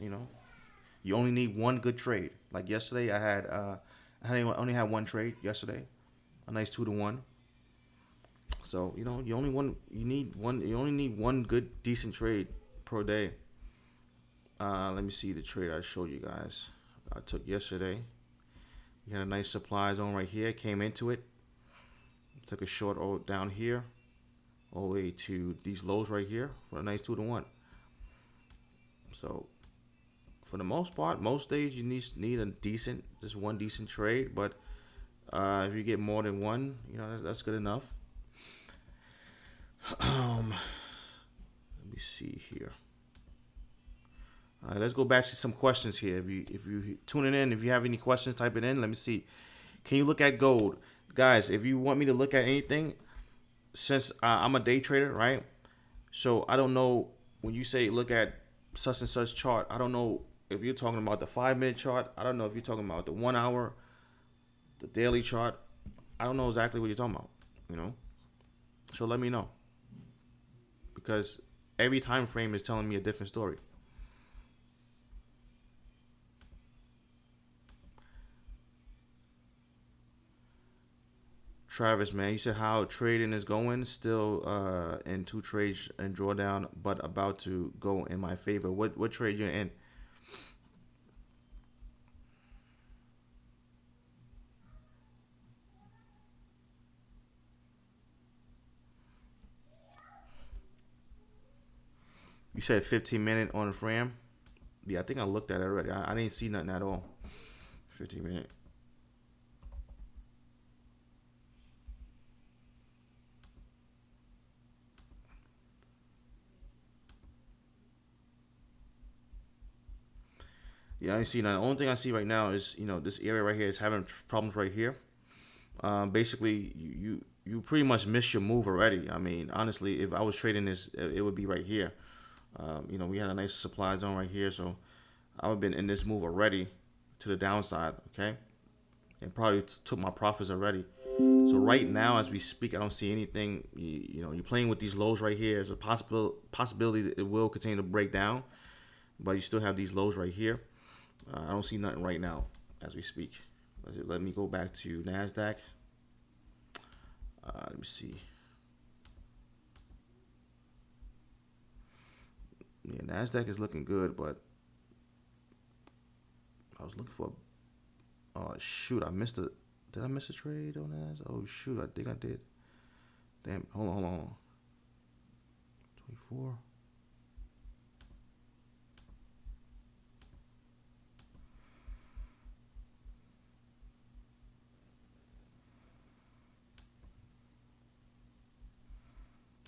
You only need one good trade. Like yesterday, I only had one trade yesterday, a nice 2-to-1. So you only need one good decent trade per day. Let me see the trade I showed you guys. I took yesterday. You had a nice supply zone right here. Came into it. Took a short down here, all the way to these lows right here for a nice 2-to-1. So for the most part, most days you need just one decent trade. But if you get more than one, that's good enough. Let me see here. All right, let's go back to some questions here. If you tuning in, if you have any questions, type it in. Let me see. Can you look at gold, guys? If you want me to look at anything, since I'm a day trader, right? So I don't know when you say look at such and such chart. I don't know if you're talking about the 5-minute chart. I don't know if you're talking about the 1 hour, the daily chart. I don't know exactly what you're talking about. So let me know, because every time frame is telling me a different story. Travis, man, you said how trading is going. Still in 2 trades and drawdown, but about to go in my favor. What trade you're in? You said 15-minute on the frame. Yeah, I think I looked at it already. I didn't see nothing at all. 15-minute. Yeah, I see now. The only thing I see right now is, this area right here is having problems right here. Basically, you pretty much missed your move already. I mean, honestly, if I was trading this, it would be right here. We had a nice supply zone right here, so I would have been in this move already to the downside, okay? And probably took my profits already. So right now, as we speak, I don't see anything. You're playing with these lows right here. There's a possibility that it will continue to break down, but you still have these lows right here. I don't see nothing right now as we speak. Let me go back to Nasdaq. Let me see. Yeah, Nasdaq is looking good, but I was looking for. Oh shoot! Did I miss a trade on Nasdaq? Oh shoot! I think I did. Damn! Hold on. 24.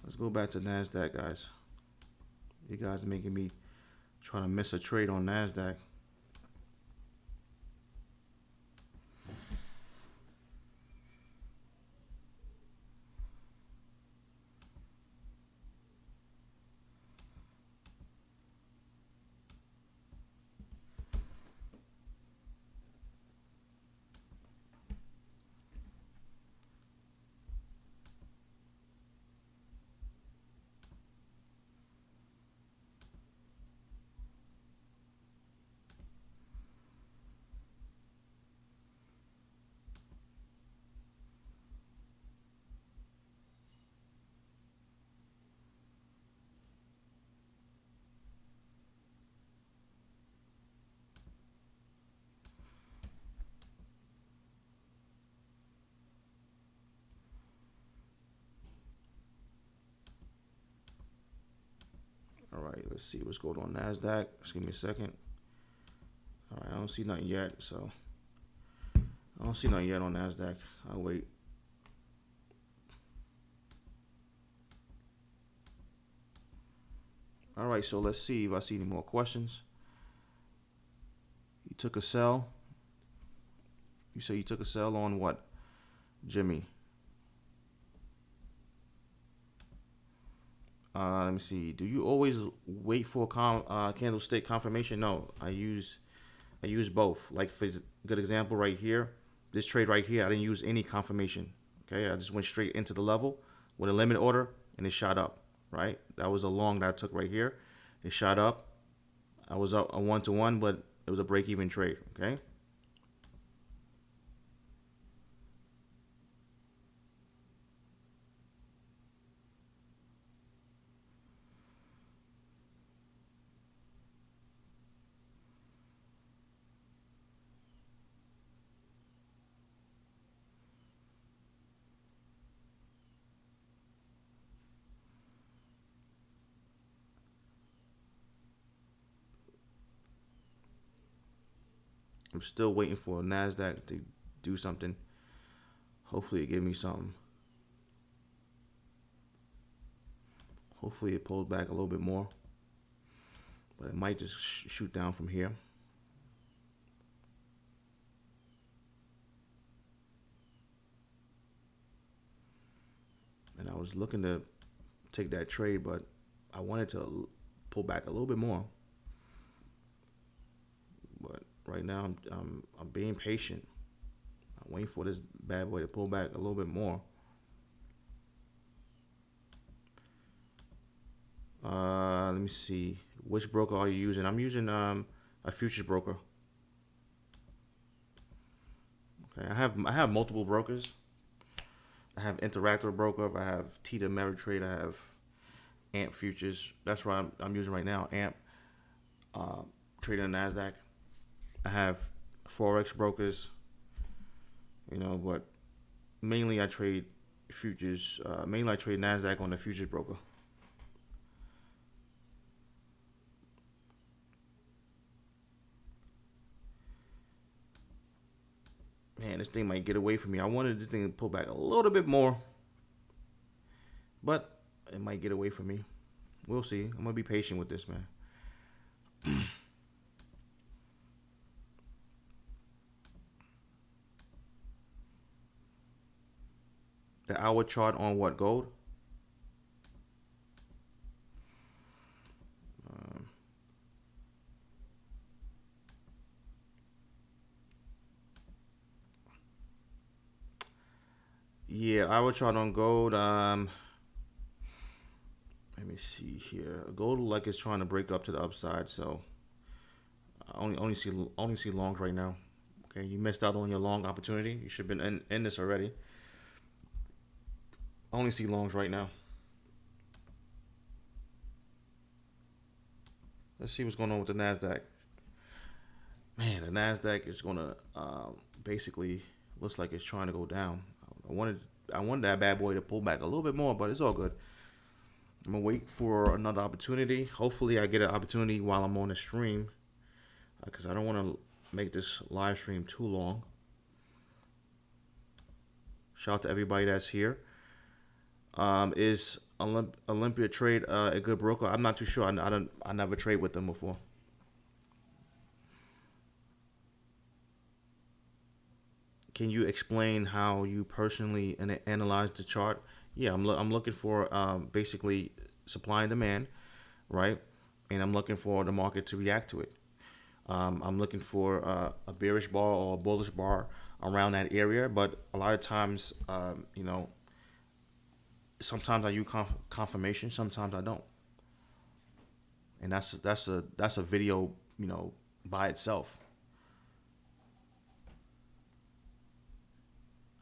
Let's go back to Nasdaq, guys. You guys are making me try to miss a trade on Nasdaq. All right, let's see what's going on Nasdaq. Just give me a second. All right, I don't see nothing yet, so I don't see nothing yet on Nasdaq. I'll wait. All right, so let's see if I see any more questions. You took a sell. You say you took a sell on what, Jimmy? Let me see. Do you always wait for a candlestick confirmation? No, I use both. Like for a good example right here, this trade right here, I didn't use any confirmation. Okay, I just went straight into the level with a limit order and it shot up. Right, that was a long that I took right here. It shot up. I was up a 1-to-1, but it was a break-even trade. Okay. I'm still waiting for Nasdaq to do something. Hopefully it give me something. Hopefully it pulls back a little bit more. But it might just shoot down from here. And I was looking to take that trade, but I wanted to pull back a little bit more. But right now I'm being patient. I'm waiting for this bad boy to pull back a little bit more. Let me see. Which broker are you using? I'm using a futures broker. Okay, I have multiple brokers. I have Interactive Broker. I have Tita Ameritrade. I have AMP Futures. That's what I'm using right now. AMP, trading on Nasdaq. I have Forex brokers. But mainly I trade futures. Mainly I trade Nasdaq on the futures broker. Man, this thing might get away from me. I wanted this thing to pull back a little bit more, but it might get away from me. We'll see. I'm gonna be patient with this, man. The hour chart on what, gold? Yeah, hour chart on gold. Let me see here. Gold like it's trying to break up to the upside, so I only see longs right now. Okay, you missed out on your long opportunity. You should have been in this already. I only see longs right now. Let's see what's going on with the Nasdaq. Man, the Nasdaq is gonna basically looks like it's trying to go down. I wanted that bad boy to pull back a little bit more, but it's all good. I'm gonna wait for another opportunity. Hopefully, I get an opportunity while I'm on the stream, because I don't want to make this live stream too long. Shout out to everybody that's here. Is Olympia Trade a good broker? I'm not too sure. I never trade with them before. Can you explain how you personally analyze the chart? Yeah, I'm looking for basically supply and demand, right? And I'm looking for the market to react to it. I'm looking for a bearish bar or a bullish bar around that area, but a lot of times, sometimes I use confirmation, sometimes I don't, and that's a video, by itself.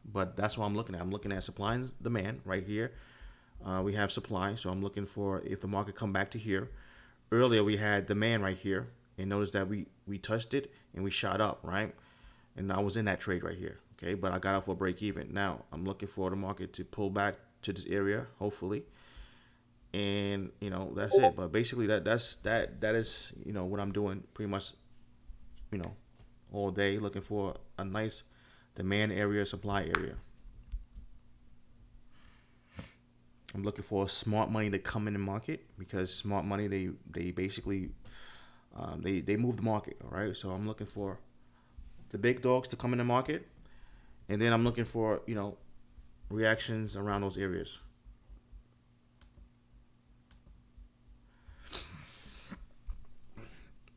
But that's what I'm looking at. I'm looking at supply and demand right here. We have supply, so I'm looking for if the market come back to here. Earlier we had demand right here, and notice that we touched it and we shot up, right? And I was in that trade right here, okay? But I got out for a break even. Now I'm looking for the market to pull back to this area, hopefully, and that's it. But basically that is what I'm doing pretty much, all day, looking for a nice demand area, supply area. I'm looking for smart money to come in the market, because smart money, they basically they move the market, all right? So I'm looking for the big dogs to come in the market, and then I'm looking for reactions around those areas.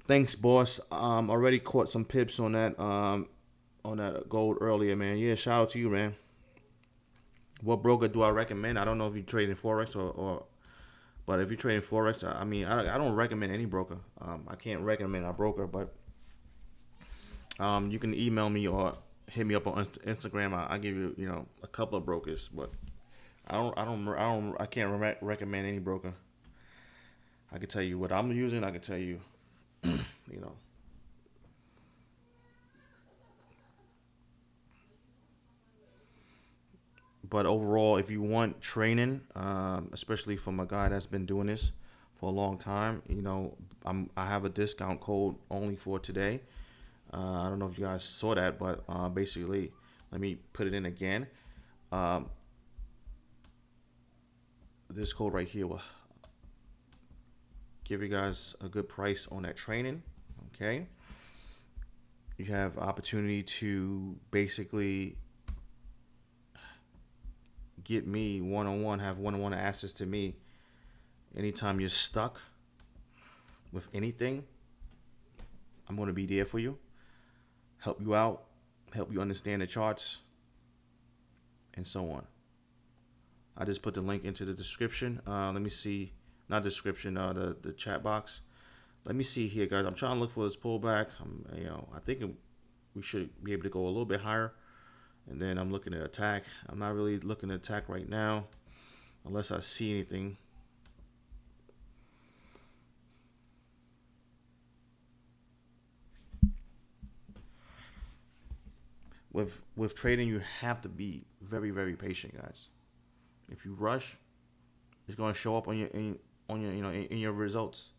Thanks, boss. Already caught some pips on that gold earlier, man. Yeah, shout out to you, man. What broker do I recommend? I don't know if you trade in Forex or but if you trade in Forex, I don't recommend any broker. I can't recommend a broker, but you can email me or hit me up on Instagram. I'll give you a couple of brokers, but I can't recommend any broker. I can tell you what I'm using. I can tell you, But overall, if you want training, especially from a guy that's been doing this for a long time, I have a discount code only for today. I don't know if you guys saw that, but basically, let me put it in again. This code right here will give you guys a good price on that training. Okay. You have opportunity to basically get me one-on-one, have one-on-one access to me anytime you're stuck with anything. I'm going to be there for you, help you out, help you understand the charts, and so on. I just put the link into the description. Let me see, not description, the chat box. Let me see here, guys. I'm trying to look for this pullback. I think we should be able to go a little bit higher. And then I'm looking at attack. I'm not really looking at attack right now, unless I see anything. With trading, you have to be very, very patient, guys. If you rush, it's going to show up on your in your results.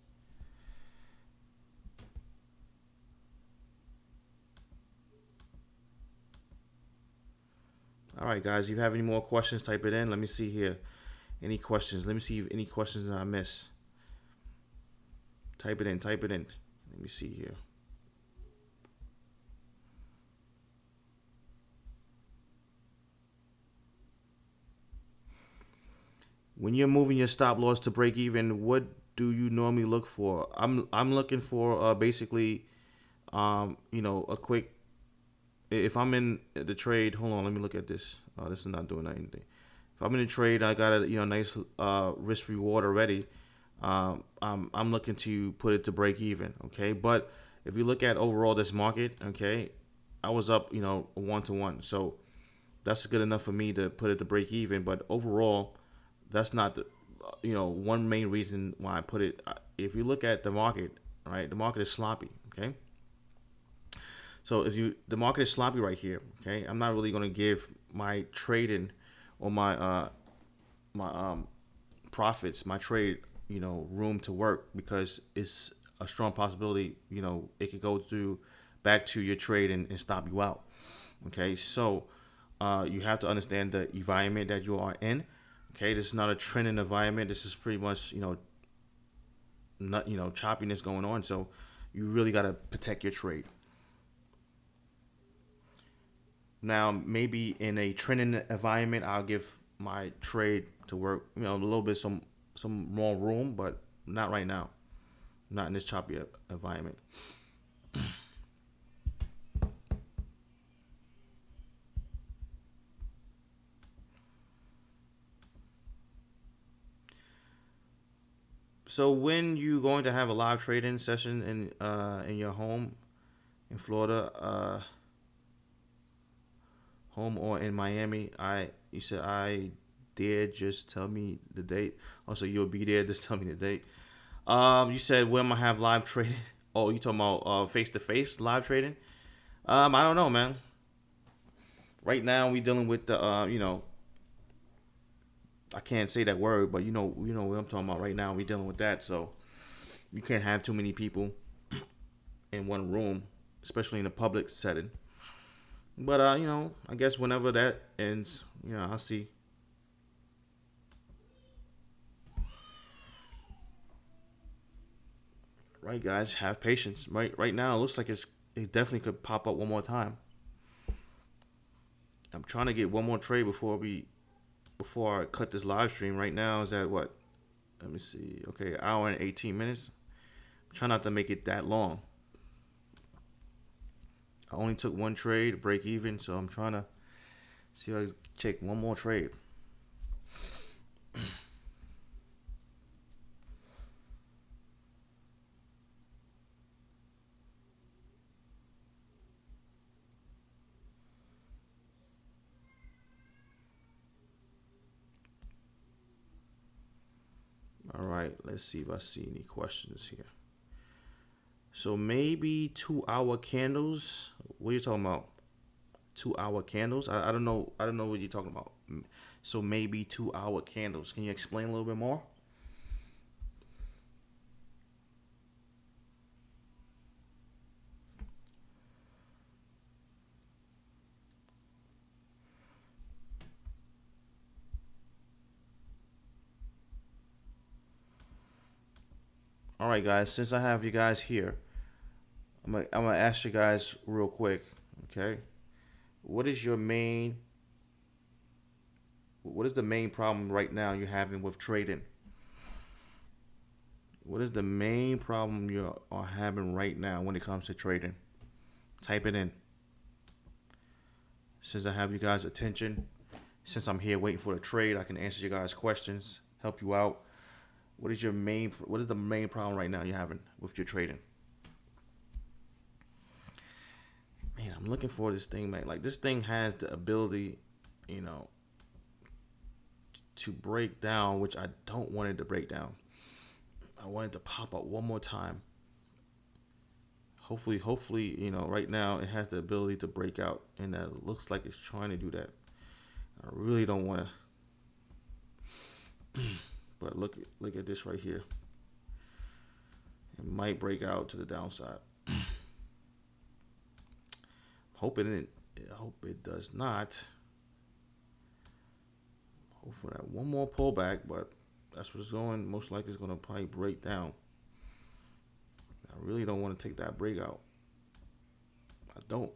All right, guys, if you have any more questions, type it in. Let me see here. Any questions? Let me see if any questions that I miss. Type it in. Let me see here. When you're moving your stop loss to break even, what do you normally look for? I'm looking for basically a quick, if I'm in the trade, hold on, let me look at this. This is not doing anything. If I'm in the trade, I got a nice risk reward already. I'm looking to put it to break even, okay? But if you look at overall this market, okay, I was up, 1-to-1. So that's good enough for me to put it to break even. But overall, that's not the, one main reason why I put it. If you look at the market, right, the market is sloppy, okay? So the market is sloppy right here, okay? I'm not really going to give my trading or my profits, my trade, room to work, because it's a strong possibility, it could go back to your trade and stop you out. Okay, so you have to understand the environment that you are in. Okay, this is not a trending environment. This is pretty much, not choppiness going on. So you really got to protect your trade. Now, maybe in a trending environment, I'll give my trade to work, a little bit some more room, but not right now. Not in this choppy environment. So when you going to have a live trading session in your home in Florida, home or in Miami, you said I did, just tell me the date. Also, you'll be there, just tell me the date. You said when I have live trading. Oh, you talking about face to face live trading? I don't know, man. Right now we dealing with the I can't say that word, but you know what I'm talking about. Right now we dealing with that, so you can't have too many people in one room, especially in a public setting. But I guess whenever that ends, I'll see. Right, guys, have patience. Right now, it looks like it definitely could pop up one more time. I'm trying to get one more trade before I cut this live stream. Right now is at what? Let me see. Okay, hour and 18 minutes. I'm trying not to make it that long. I only took one trade to break even, so I'm trying to see if I can take one more trade. All right, let's see if I see any questions here. So maybe 2 hour candles. What are you talking about? 2 hour candles? I don't know. I don't know what you're talking about. So maybe 2 hour candles. Can you explain a little bit more? All right, guys. Since I have you guys here, I'm gonna ask you guys real quick. Okay, what is your main? What is the main problem right now you're having with trading? What is the main problem you are having right now when it comes to trading? Type it in. Since I have you guys' attention, since I'm here waiting for the trade, I can answer you guys' questions, help you out. What is the main problem right now you're having with your trading? Man, I'm looking for this thing, man. Like, this thing has the ability, to break down, which I don't want it to break down. I want it to pop up one more time. Hopefully, right now it has the ability to break out, and that looks like it's trying to do that. I really don't want to. But look at this right here. It might break out to the downside. I hope it does not. Hope for that one more pullback, but that's what's going. Most likely, it's going to probably break down. I really don't want to take that breakout. I don't.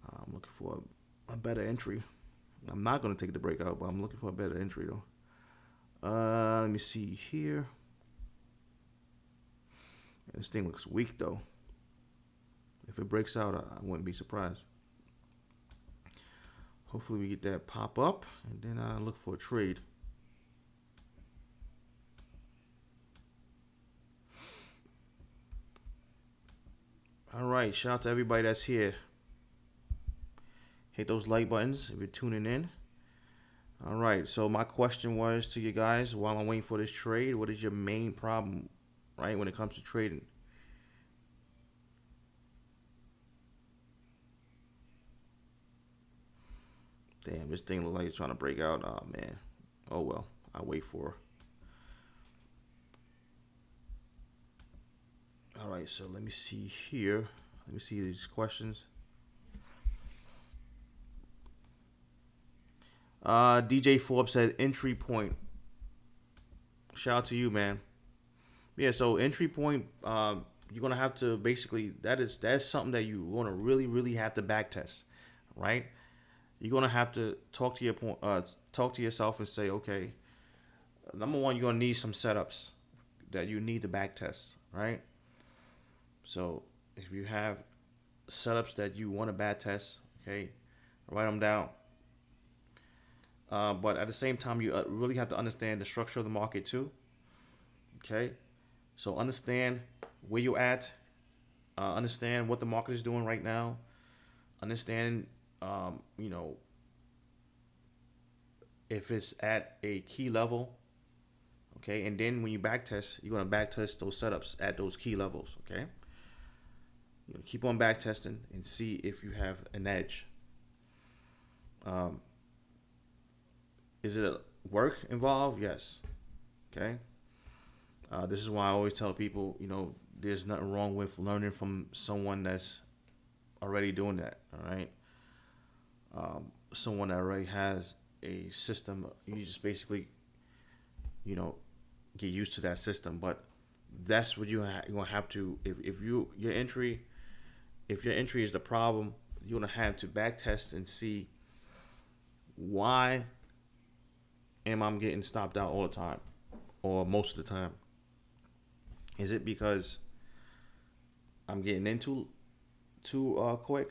I'm looking for a better entry. I'm not going to take the breakout, but I'm looking for a better entry though. Let me see here. This thing looks weak though. If it breaks out, I wouldn't be surprised. Hopefully we get that pop up, and then I look for a trade. All right, shout out to everybody that's here. Hit those like buttons if you're tuning in. All right, so my question was to you guys while I'm waiting for this trade, what is your main problem, right, when it comes to trading? Damn, this thing looks like it's trying to break out. Oh, man. Oh, well. I'll wait for her. All right, so let me see here. Let me see these questions. DJ Forbes said entry point. Shout out to you, man. Yeah, so entry point, you're gonna have to basically that's something that you're gonna really have to back test, right? You're gonna have to talk to yourself and say, okay, number one, you're gonna need some setups that you need to back test, right? So if you have setups that you want to back test, okay, write them down. But at the same time, you really have to understand the structure of the market too. Okay, so understand where you're at, understand what the market is doing right now, understand, if it's at a key level, okay, and then when you back test, you're gonna back test those setups at those key levels, okay. Keep on back testing and see if you have an edge. Is it a work involved? Yes. Okay. This is why I always tell people, there's nothing wrong with learning from someone that's already doing that. All right. Someone that already has a system. You just basically, get used to that system. But that's what you're gonna have to. If your entry is the problem, you're gonna have to back test and see why am I getting stopped out all the time or most of the time. Is it because I'm getting into too quick?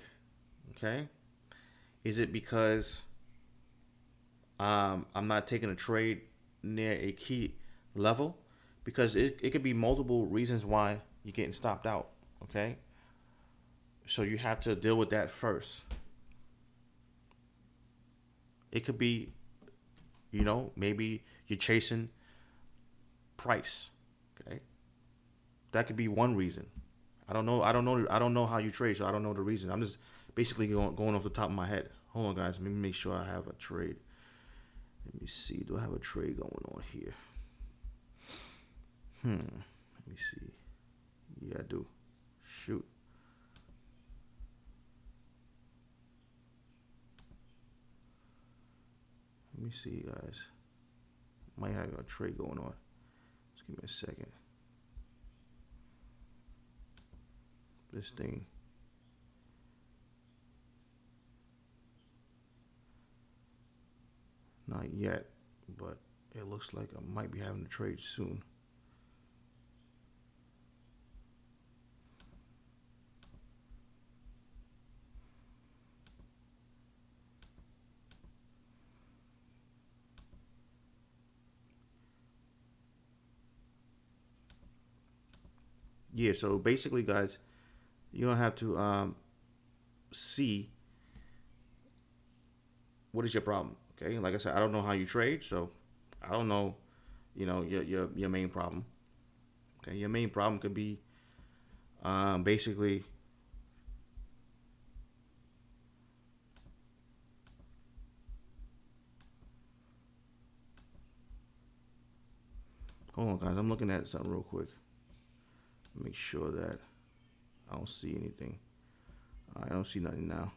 Okay. Is it because I'm not taking a trade near a key level? Because it could be multiple reasons why you're getting stopped out. Okay. So you have to deal with that first. It could be, maybe you're chasing price. Okay. That could be one reason. I don't know how you trade, so I don't know the reason. I'm just basically going off the top of my head. Hold on, guys. Let me make sure I have a trade. Let me see. Do I have a trade going on here? Let me see. Yeah, I do. Shoot. Let me see, guys. Might have a trade going on. Just give me a second. This thing. Not yet, but it looks like I might be having a trade soon. Yeah, so basically, guys, you don't have to see what is your problem. Okay, like I said, I don't know how you trade, so I don't know, your main problem. Okay, your main problem could be basically hold on, guys. I'm looking at something real quick. Make sure that I don't see anything. I don't see nothing now.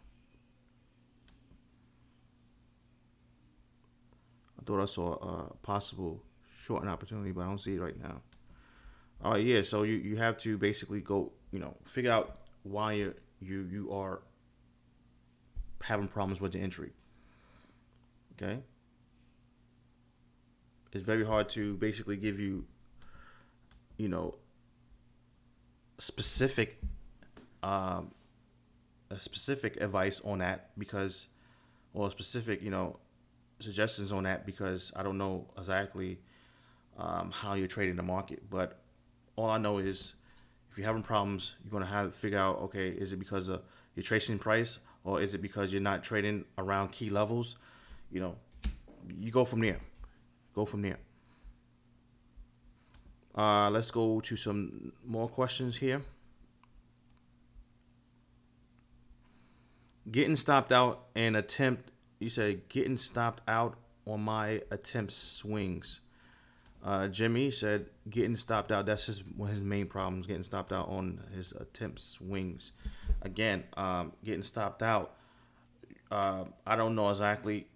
I thought I saw a possible shorting opportunity, but I don't see it right now. All right, yeah. So you have to basically go, figure out why you are having problems with the entry. Okay. It's very hard to basically give you, you know, specific, um, a specific advice on that because, or specific, suggestions on that because I don't know exactly how you're trading the market. But all I know is if you're having problems, you're gonna have to figure out, okay, is it because of your tracing price or is it because you're not trading around key levels? You know, you go from there. Go from there. Let's go to some more questions here. Getting stopped out and attempt. You say getting stopped out on my attempt swings. Jimmy said getting stopped out. That's one of his main problems. Getting stopped out on his attempt swings. Again, getting stopped out. I don't know exactly,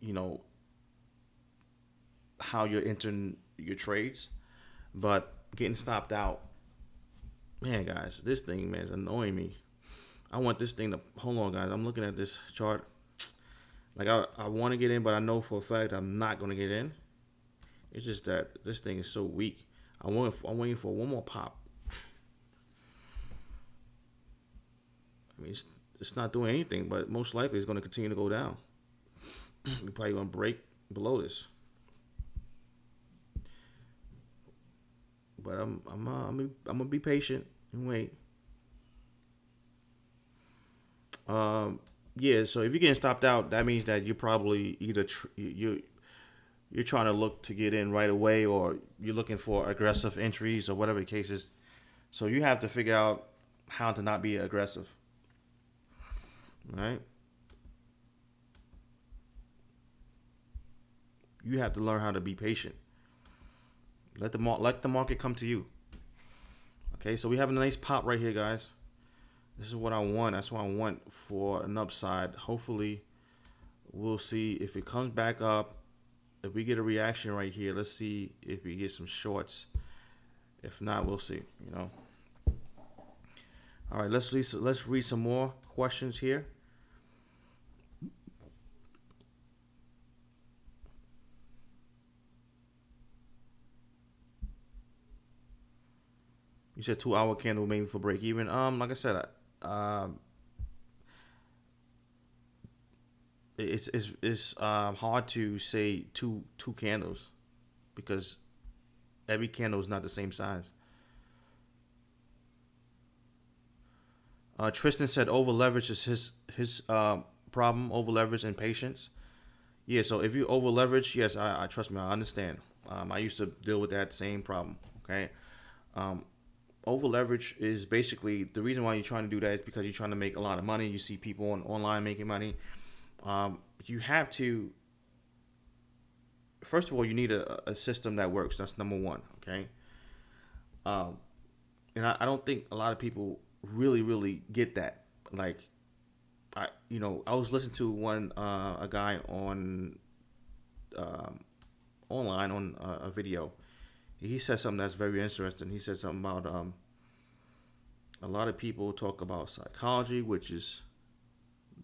how you're entering your trades, but getting stopped out, man, guys, this thing, man, is annoying me. I want this thing to, hold on, guys. I'm looking at this chart. Like, I want to get in, but I know for a fact I'm not going to get in. It's just that this thing is so weak. I'm waiting for one more pop. I mean, it's not doing anything, but most likely it's going to continue to go down. We're probably going to break below this. But I'm gonna be patient and wait. Yeah. So if you're getting stopped out, that means that you're probably either you're trying to look to get in right away, or you're looking for aggressive entries, or whatever the case is. So you have to figure out how to not be aggressive. All right. You have to learn how to be patient. Let the market come to you. Okay, so we have a nice pop right here, guys. This is what I want. That's what I want for an upside. Hopefully, we'll see if it comes back up. If we get a reaction right here, let's see if we get some shorts. If not, we'll see. All right, let's read some more questions here. You said 2-hour candle maybe for break even. Like I said, it's hard to say two candles because every candle is not the same size. Tristan said over leverage is his problem. Over leverage and patience. Yeah, so if you over leverage, yes, I trust me, I understand. I used to deal with that same problem. Okay. Over leverage is basically the reason why you're trying to do that is because you're trying to make a lot of money. You see people online making money. You have to, first of all, you need a system that works. That's number one. Okay. And I don't think a lot of people really get that. Like, I was listening to a guy on online on a video. He said something that's very interesting. He said something about a lot of people talk about psychology, which is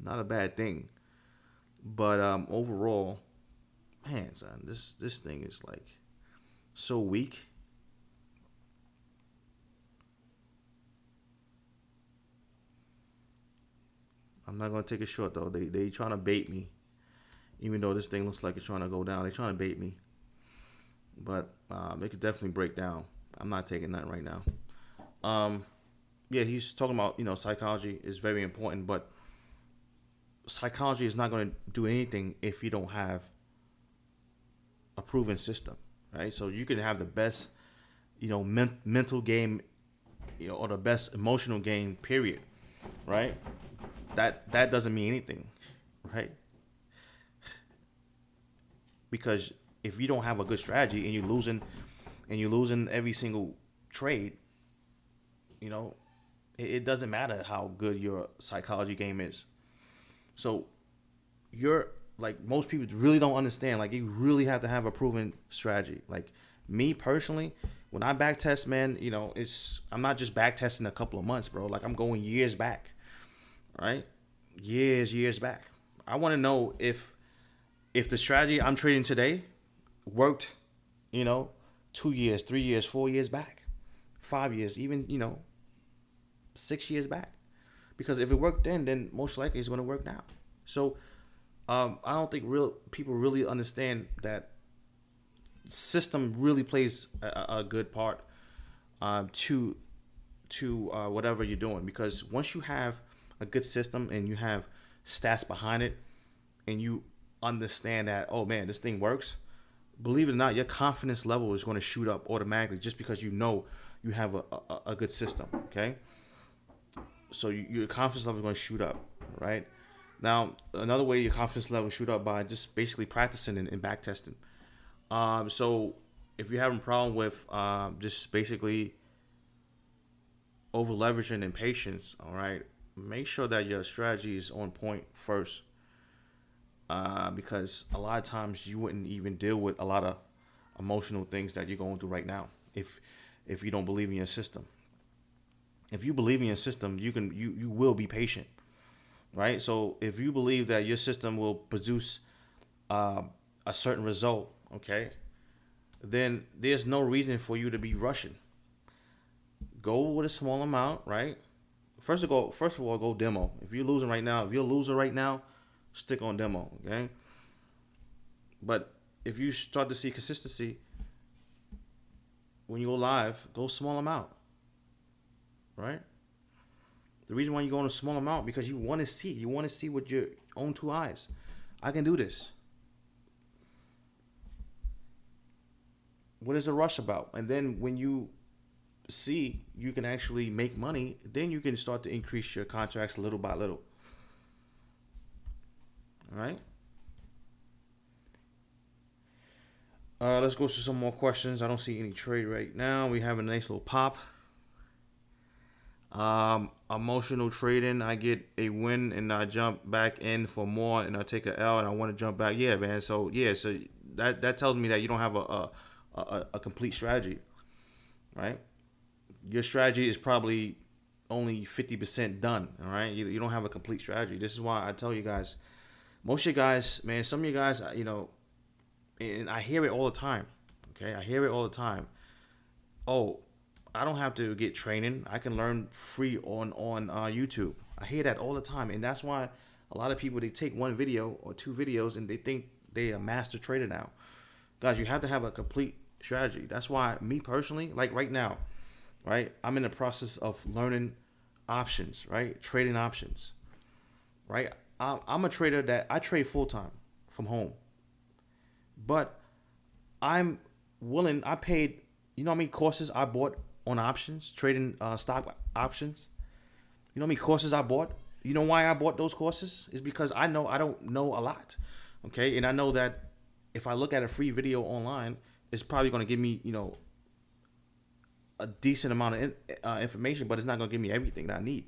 not a bad thing, but overall, man, son, this thing is like so weak. I'm not gonna take it short though. They trying to bait me, even though this thing looks like it's trying to go down. They trying to bait me. But they could definitely break down. I'm not taking that right now. Yeah, he's talking about, psychology is very important, but psychology is not going to do anything if you don't have a proven system, right? So you can have the best, mental game, or the best emotional game, period, right? That doesn't mean anything, right? Because if you don't have a good strategy and you're losing every single trade, it doesn't matter how good your psychology game is. So you're like, most people really don't understand. Like, you really have to have a proven strategy. Like me personally, when I back test, man, I'm not just back testing a couple of months, bro. Like, I'm going years back, right? Years back. I want to know if if the strategy I'm trading today worked, 2 years, 3 years, 4 years back, 5 years, even 6 years back, because if it worked then most likely it's going to work now. So I don't think real people really understand that system really plays a good part to whatever you're doing, because once you have a good system and you have stats behind it and you understand that, oh man, this thing works, believe it or not, your confidence level is going to shoot up automatically just because you have a good system. Okay, so your confidence level is going to shoot up, right? Now, another way your confidence level shoot up by just basically practicing and back testing. So if you're having a problem with just basically over leveraging and patience, all right, make sure that your strategy is on point first, because a lot of times you wouldn't even deal with a lot of emotional things that you're going through right now if you don't believe in your system. If you believe in your system, you will be patient, right? So if you believe that your system will produce a certain result, okay, then there's no reason for you to be rushing. Go with a small amount, right? First of all, go demo. If you're losing right now, if you're a loser right now, stick on demo, okay? But if you start to see consistency, when you go live, go small amount, right? The reason why you go on a small amount, because you want to see with your own two eyes. I can do this. What is the rush about? And then when you see you can actually make money, then you can start to increase your contracts little by little. All right. Let's go to some more questions. I don't see any trade right now. We have a nice little pop. Emotional trading. I get a win and I jump back in for more, and I take a L and I want to jump back. Yeah, man. So that tells me that you don't have a complete strategy, right? Your strategy is probably only 50% done. All right, you don't have a complete strategy. This is why I tell you guys, most of you guys, man, some of you guys, and I hear it all the time. Okay, I hear it all the time. Oh, I don't have to get training. I can learn free on YouTube. I hear that all the time, and that's why a lot of people, they take one video or two videos and they think they are a master trader now. Guys, you have to have a complete strategy. That's why me personally, like right now, right, I'm in the process of learning options, right, trading options, right. I'm a trader that I trade full time from home, but I'm willing. I paid, you know how many courses I bought on options, trading stock options. You know how many courses I bought? You know why I bought those courses? Is because I know I don't know a lot, okay? And I know that if I look at a free video online, it's probably going to give me, a decent amount of information, but it's not going to give me everything that I need.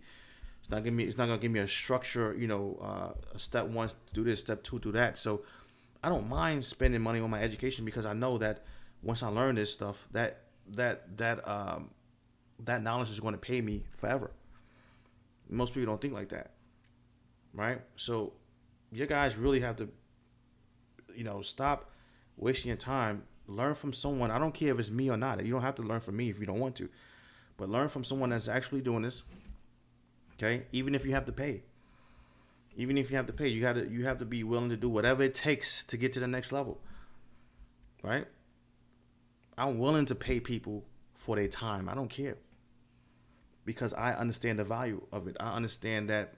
It's not going to give me a structure, a step one to do this, step two to do that. So I don't mind spending money on my education, because I know that once I learn this stuff, that knowledge is going to pay me forever. Most people don't think like that, right? So you guys really have to, stop wasting your time. Learn from someone. I don't care if it's me or not. You don't have to learn from me if you don't want to, but learn from someone that's actually doing this. Okay, even if you have to pay. Even if you have to pay, you have to be willing to do whatever it takes to get to the next level, right? I'm willing to pay people for their time. I don't care, because I understand the value of it. I understand that,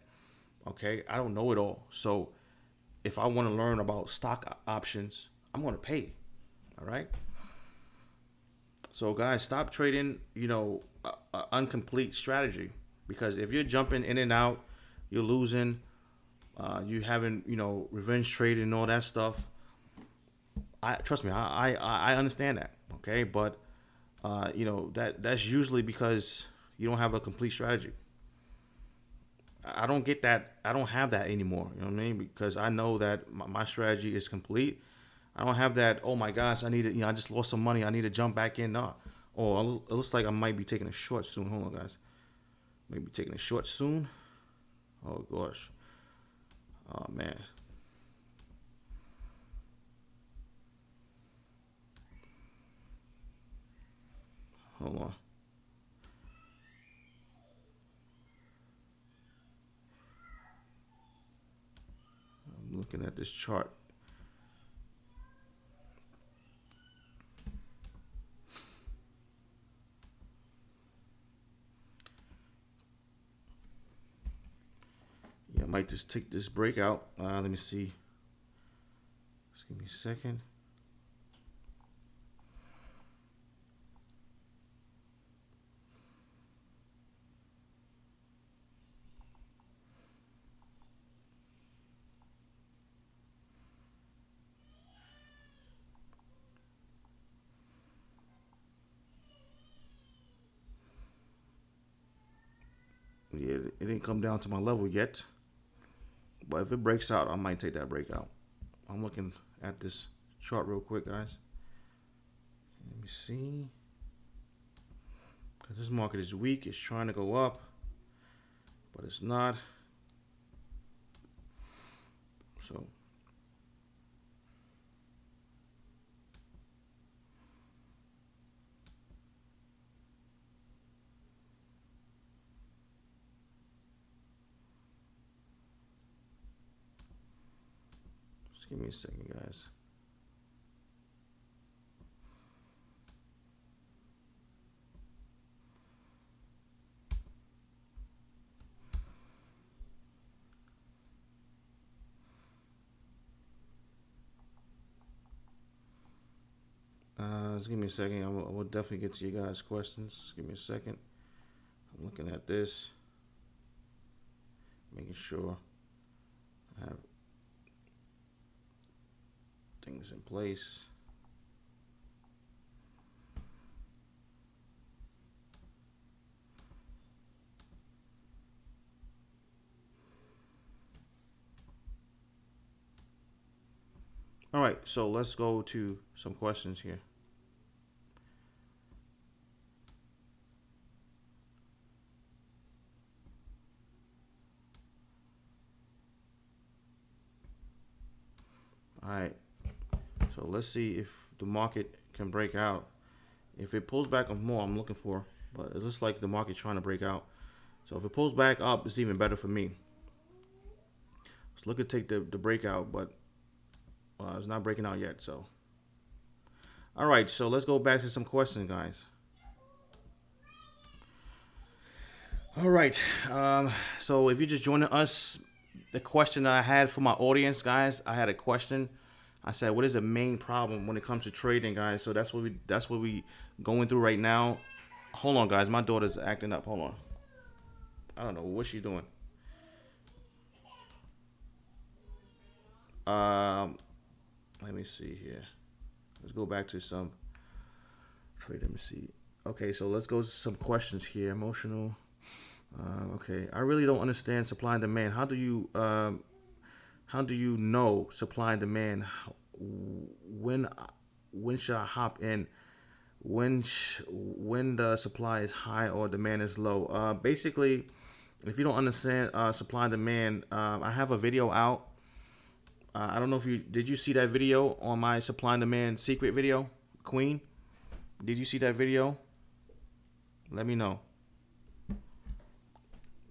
okay, I don't know it all. So if I want to learn about stock options, I'm going to pay. All right. So guys, stop trading, a incomplete strategy, because if you're jumping in and out, you're losing, you having, revenge trading and all that stuff. Trust me, I understand that. Okay. But, that's usually because you don't have a complete strategy. I don't get that. I don't have that anymore. You know what I mean? Because I know that my strategy is complete. I don't have that. Oh my gosh, I need to. I just lost some money. I need to jump back in. No. Oh, it looks like I might be taking a short soon. Hold on, guys. Maybe taking a short soon. Oh gosh. Oh man. Hold on. I'm looking at this chart. Yeah, I might just take this breakout. Let me see. Just give me a second. Yeah, it didn't come down to my level yet. But if it breaks out, I might take that breakout. I'm looking at this chart real quick, guys. Let me see. Because this market is weak. It's trying to go up, but it's not. So just give me a second, guys. Just give me a second. I will definitely get to you guys' questions. Give me a second. I'm looking at this, making sure I have things in place. All right, so let's go to some questions here. All right, so let's see if the market can break out. If it pulls back up more, I'm looking for, but it looks like the market trying to break out. So if it pulls back up, it's even better for me. Let's look at take the breakout, but it's not breaking out yet. So, all right, so let's go back to some questions, guys. All right, so if you're just joining us, the question that I had for my audience, guys, I had a question. I said, what is the main problem when it comes to trading, guys? So that's what we going through right now. Hold on, guys, my daughter's acting up. Hold on. I don't know what she's doing. Let me see here. Let's go back to some trade. Let me see. Okay, so let's go to some questions here. Emotional. Okay, I really don't understand supply and demand. How do you know supply and demand? When should I hop in? When the supply is high or demand is low? Basically, if you don't understand supply and demand, I have a video out. I don't know if did you see that video on my supply and demand secret video, Queen? Did you see that video? Let me know.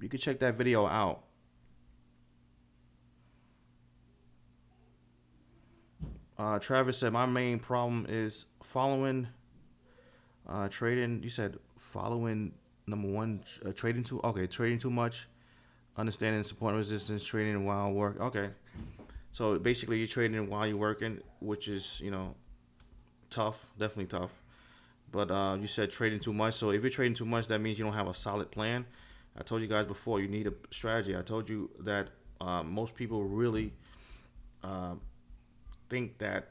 You can check that video out. Travis said my main problem is following trading. You said following number one, trading too. Okay, trading too much, understanding support and resistance, trading while work. Okay, so basically you're trading while you're working, which is tough, definitely tough. But you said trading too much. So if you're trading too much, that means you don't have a solid plan. I told you guys before, you need a strategy. I told you that most people really think that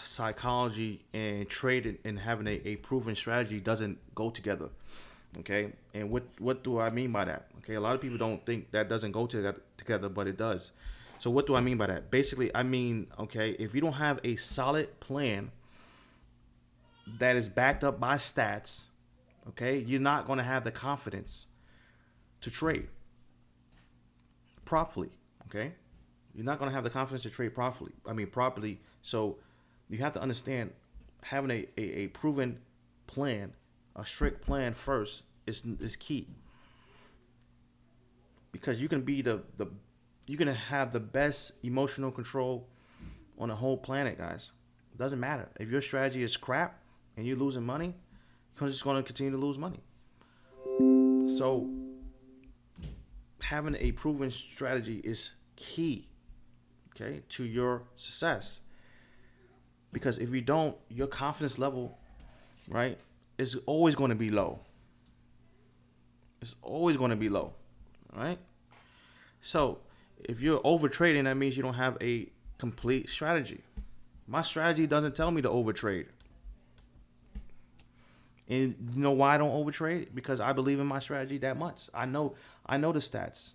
psychology and trading and having a proven strategy doesn't go together. Okay, and what do I mean by that? Okay, a lot of people don't think that doesn't go together, but it does. So what do I mean by that? Basically, I mean, okay, if you don't have a solid plan that is backed up by stats, okay, you're not going to have the confidence to trade properly. Okay, you're not going to have the confidence to trade properly. So you have to understand having a proven plan, a strict plan first is key. Because you can be you're gonna have the best emotional control on the whole planet, guys. It doesn't matter. If your strategy is crap and you're losing money, you're just gonna continue to lose money. So having a proven strategy is key, okay, to your success. Because if you don't, your confidence level, right, is always going to be low. It's always going to be low, right? So if you're over trading, that means you don't have a complete strategy. My strategy doesn't tell me to overtrade. And you know why I don't overtrade? Because I believe in my strategy that much. I know the stats.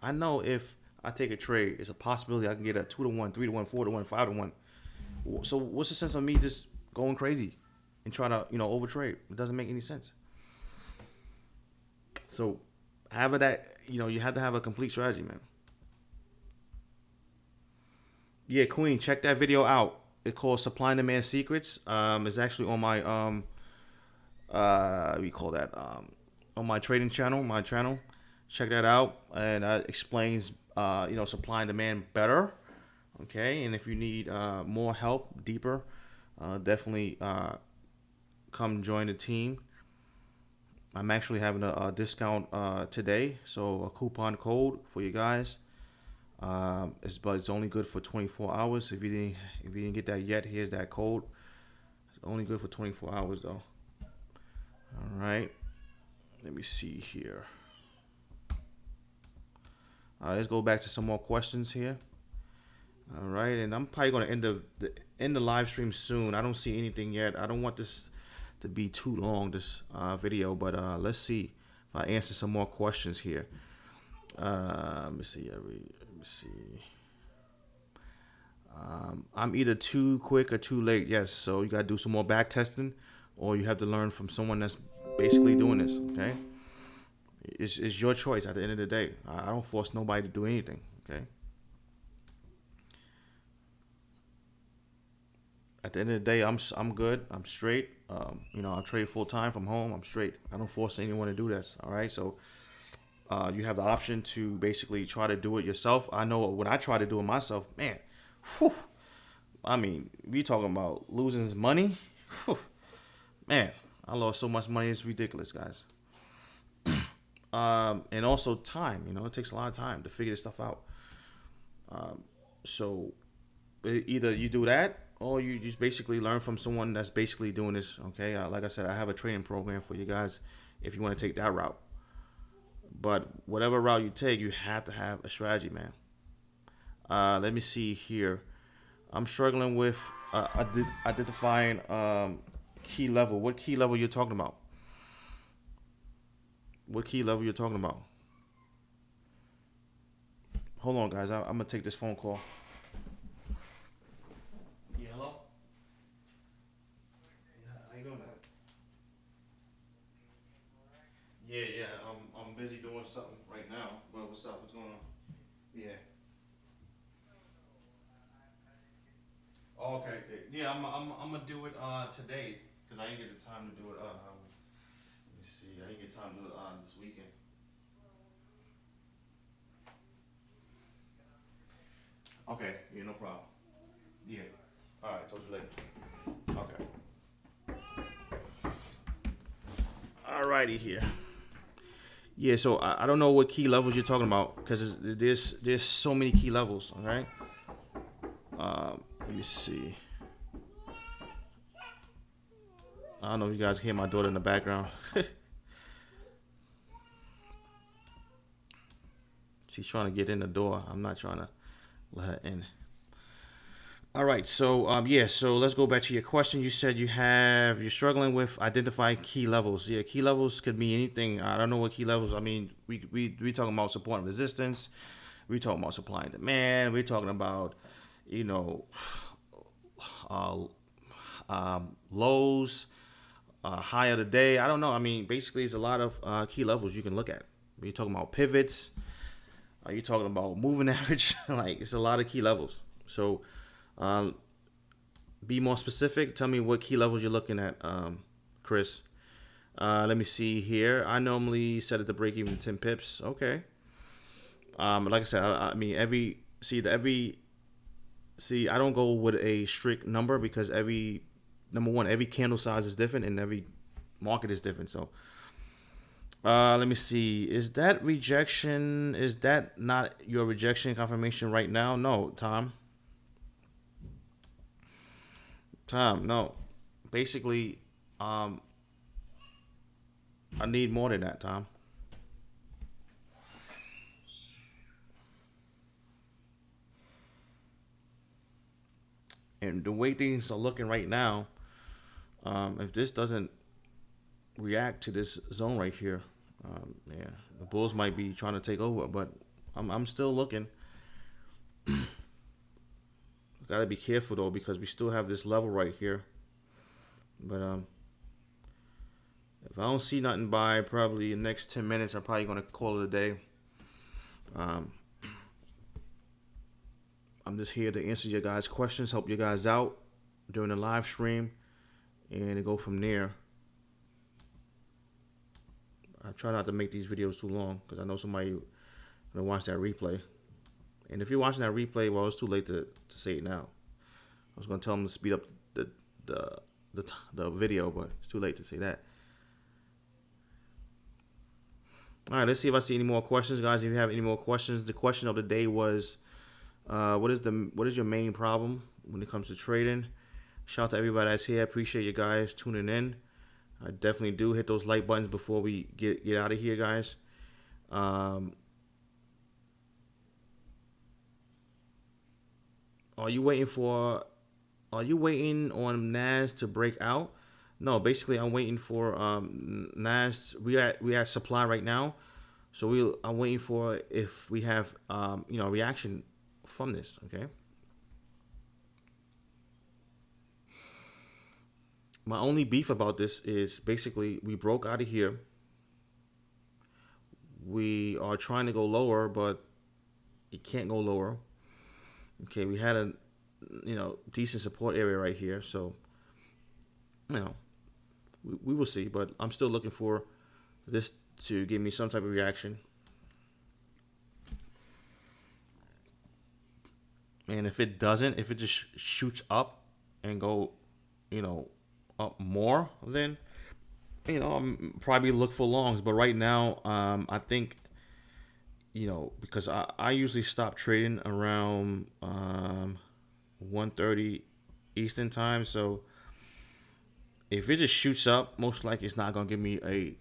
I know if I take a trade, it's a possibility I can get a 2-to-1, 3-to-1, 4-to-1, 5-to-1. So what's the sense of me just going crazy and trying to, overtrade? It doesn't make any sense. So having that, you have to have a complete strategy, man. Yeah, Queen, check that video out. It's called Supply and Demand Secrets. It's actually on my what do you call that? On my trading channel, Check that out, and that explains supply and demand better. Okay, and if you need more help, deeper, definitely come join the team. I'm actually having a discount today, so a coupon code for you guys. But it's only good for 24 hours. If you didn't get that yet, here's that code. It's only good for 24 hours though. All right, let me see here. All right, let's go back to some more questions here. All right, and I'm probably going to end the live stream soon. I don't see anything yet. I don't want this to be too long, this video, but let's see if I answer some more questions here. Let me see. I'm either too quick or too late. Yes, so you got to do some more back testing, or you have to learn from someone that's basically doing this, okay? It's your choice at the end of the day. I don't force nobody to do anything, okay? At the end of the day, I'm good. I'm straight. I trade full time from home. I'm straight. I don't force anyone to do this, all right? So you have the option to basically try to do it yourself. I know when I try to do it myself, man, whew, I mean, we talking about losing money. Whew, man, I lost so much money. It's ridiculous, guys. And also time, it takes a lot of time to figure this stuff out. So either you do that or you just basically learn from someone that's basically doing this. Okay. Like I said, I have a training program for you guys if you want to take that route. But whatever route you take, you have to have a strategy, man. Let me see here. I'm struggling with identifying key level. What key level you're talking about? What key level you're talking about? Hold on, guys. I'm gonna take this phone call. Yeah, hello. Yeah, how you doing, man? Yeah. I'm busy doing something right now. But what's up? What's going on? Yeah. Oh, okay. Yeah, I'm gonna do it today because I didn't get the time to do it. Let me see. I didn't get time to do it this weekend. Okay. Yeah, no problem. Yeah. All right. Talk to you later. Okay. Alrighty here. Yeah. So I don't know what key levels you're talking about because there's so many key levels. All right. Let me see. I don't know if you guys hear my daughter in the background. She's trying to get in the door. I'm not trying to let her in. All right, so so let's go back to your question. You said you're struggling with identifying key levels. Yeah, key levels could be anything. I don't know what key levels. I mean, we talking about support and resistance. We talking about supply and demand. We're talking about lows, high of the day. I don't know. I mean, basically, it's a lot of key levels you can look at. We're talking about pivots. Are you talking about moving average? Like, it's a lot of key levels. So be more specific. Tell me what key levels you're looking at, Chris. Let me see here. I normally set it to break even 10 pips. Okay. Like I said, I mean, I don't go with a strict number because number one, every candle size is different and every market is different. So let me see. Is that rejection? Is that not your rejection confirmation right now? No, Tom. No. Basically, I need more than that, Tom. And the way things are looking right now, if this doesn't react to this zone right here, yeah, the Bulls might be trying to take over. But I'm still looking. Gotta be careful though because we still have this level right here. But if I don't see nothing by probably the next 10 minutes, I'm probably gonna call it a day. I'm just here to answer your guys' questions, help you guys out during the live stream, and go from there. I try not to make these videos too long because I know somebody gonna watch that replay. And if you're watching that replay, well, it's too late to say it now. I was gonna tell them to speed up the video, but it's too late to say that. All right, let's see if I see any more questions, guys. If you have any more questions, the question of the day was, what is your main problem when it comes to trading? Shout out to everybody that's here. I appreciate you guys tuning in. I definitely do. Hit those like buttons before we get out of here, guys. Are you waiting on NAS to break out? No, basically I'm waiting for NAS. We at supply right now, so I'm waiting for if we have reaction from this. Okay. My only beef about this is basically we broke out of here. We are trying to go lower, but it can't go lower. Okay, we had a decent support area right here, so we will see. But I'm still looking for this to give me some type of reaction. And if it doesn't, if it just shoots up and go, up more, then I'm probably look for longs. But right now, I think because I usually stop trading around 1:30 Eastern time. So if it just shoots up, most likely it's not gonna give me a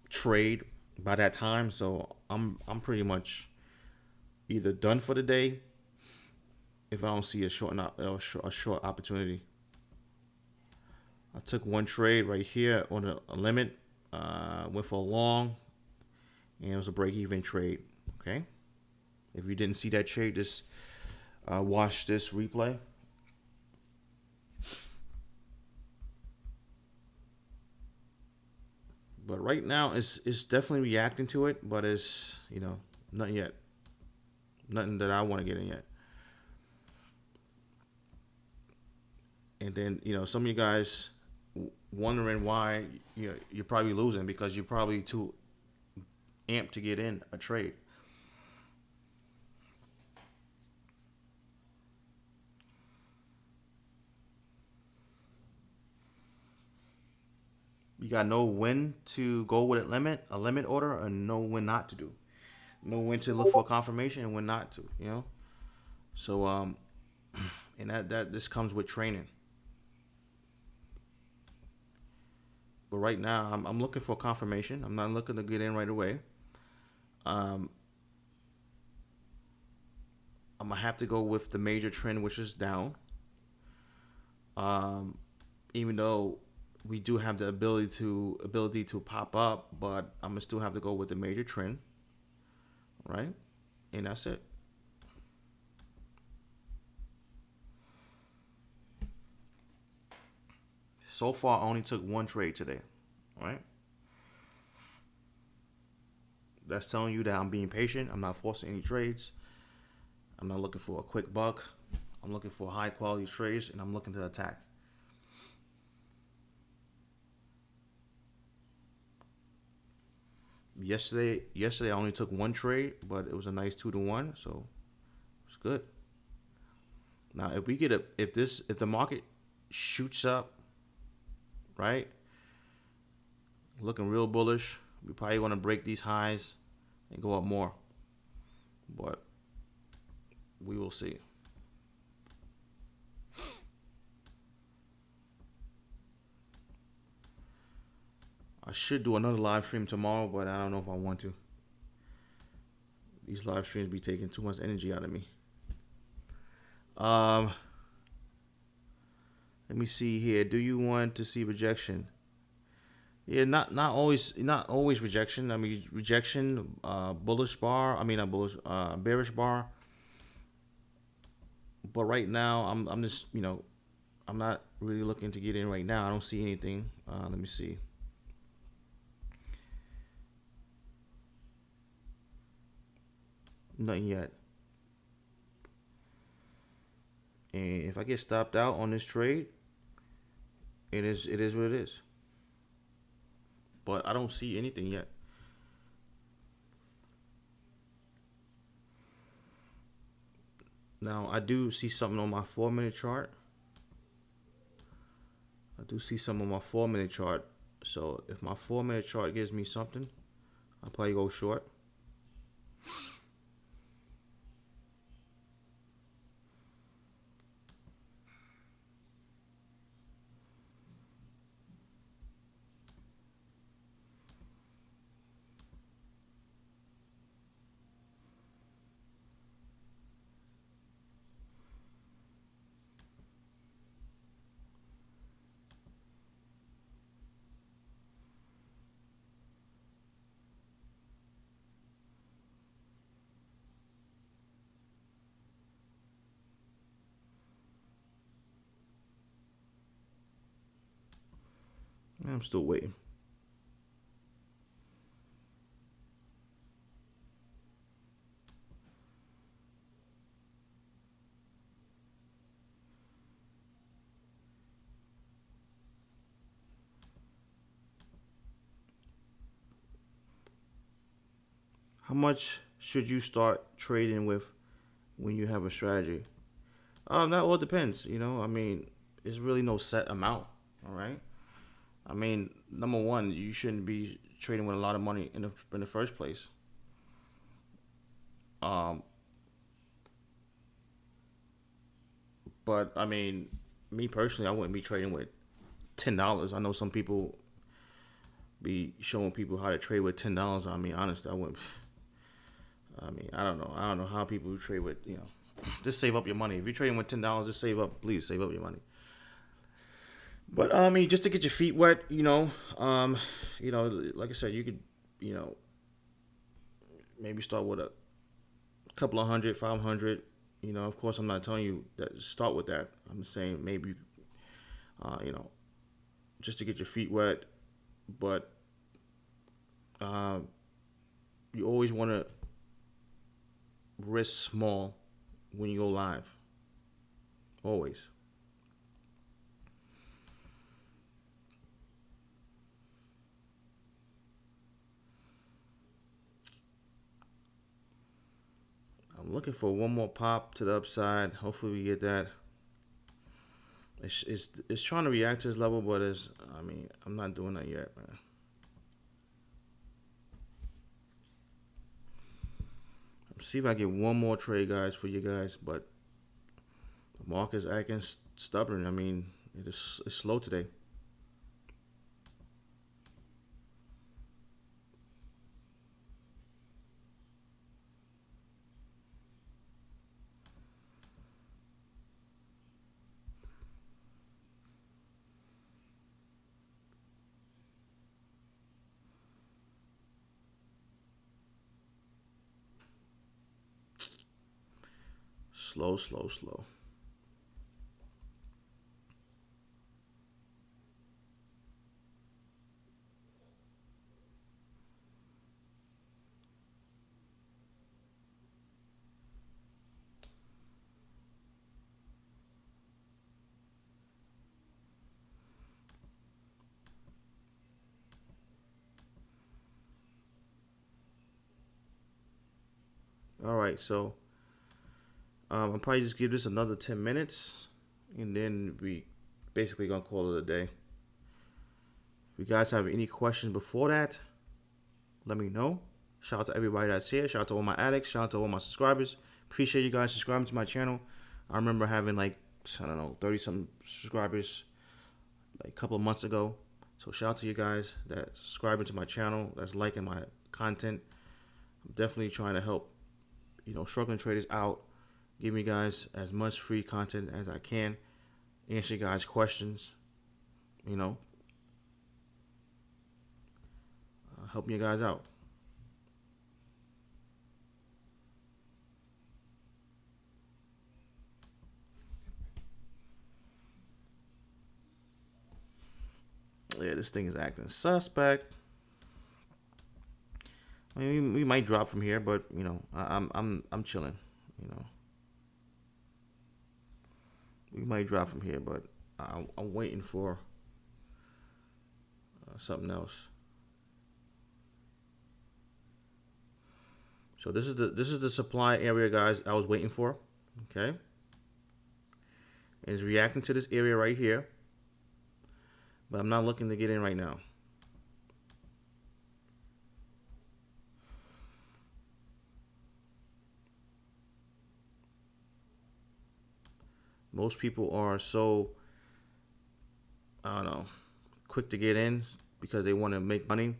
trade by that time. So I'm pretty much either done for the day if I don't see a short opportunity. I took one trade right here on a limit, went for a long, and it was a break-even trade. Okay, if you didn't see that trade, just watch this replay. But right now, it's definitely reacting to it, but it's nothing yet, nothing that I want to get in yet. And then some of you guys wondering why you're probably losing because you're probably too amped to get in a trade. You got know when to go with a limit order, and know when not to do. Know when to look for confirmation and when not to. So and that this comes with training. But right now, I'm looking for confirmation. I'm not looking to get in right away. I'm gonna have to go with the major trend, which is down. Even though we do have the ability to pop up, but I'm gonna still have to go with the major trend, right? And that's it. So far, I only took one trade today, right? that's telling you that I'm being patient. I'm not forcing any trades. I'm not looking for a quick buck. I'm looking for high quality trades, and I'm looking to attack. Yesterday I only took one trade, but it was a nice 2-to-1, so it's good. Now, if we get if the market shoots up, right, looking real bullish, we probably want to break these highs and go up more, but we will see. I should do another live stream tomorrow, but I don't know if I want to. These live streams be taking too much energy out of me. Let me see here. Do you want to see rejection? Yeah, not always rejection. I mean rejection, bullish bar. I mean not bullish, bearish bar. But right now, I'm just I'm not really looking to get in right now. I don't see anything. Let me see. Nothing yet. And if I get stopped out on this trade, it is what it is. But I don't see anything yet. Now I do see something on my 4-minute chart. So if my 4-minute chart gives me something, I'll probably go short. I'm still waiting. How much should you start trading with when you have a strategy? That all depends. I mean, there's really no set amount. All right. I mean, number one, you shouldn't be trading with a lot of money in the first place. But I mean, me personally, I wouldn't be trading with $10. I know some people be showing people how to trade with $10. I mean, honestly, I wouldn't. I mean, I don't know. I don't know how people trade with, just save up your money. If you're trading with $10, just save up. Please save up your money. But I mean, just to get your feet wet, like I said, you could, maybe start with a couple of hundred, 500. Of course, I'm not telling you that start with that. I'm saying maybe, just to get your feet wet. But you always want to risk small when you go live. Always. I'm looking for one more pop to the upside. Hopefully we get that. It's trying to react to this level, but I'm not doing that yet, man. See if I get one more trade, guys, for you guys. But the market's acting stubborn. I mean, it's slow today. Slow. All right, so I'll probably just give this another 10 minutes, and then we basically gonna call it a day. If you guys have any questions before that, let me know. Shout out to everybody that's here. Shout out to all my addicts. Shout out to all my subscribers. Appreciate you guys subscribing to my channel. I remember having like, I don't know, 30 something subscribers like a couple of months ago. So shout out to you guys that subscribing to my channel, that's liking my content. I'm definitely trying to help, struggling traders out, giving you guys as much free content as I can, answer you guys questions, helping you guys out. Yeah, this thing is acting suspect. I mean, we might drop from here, but I'm chilling. We might drop from here, but I'm waiting for something else. So this is the supply area, guys. I was waiting for. Okay, and it's reacting to this area right here, but I'm not looking to get in right now. Most people are so, I don't know, quick to get in because they want to make money.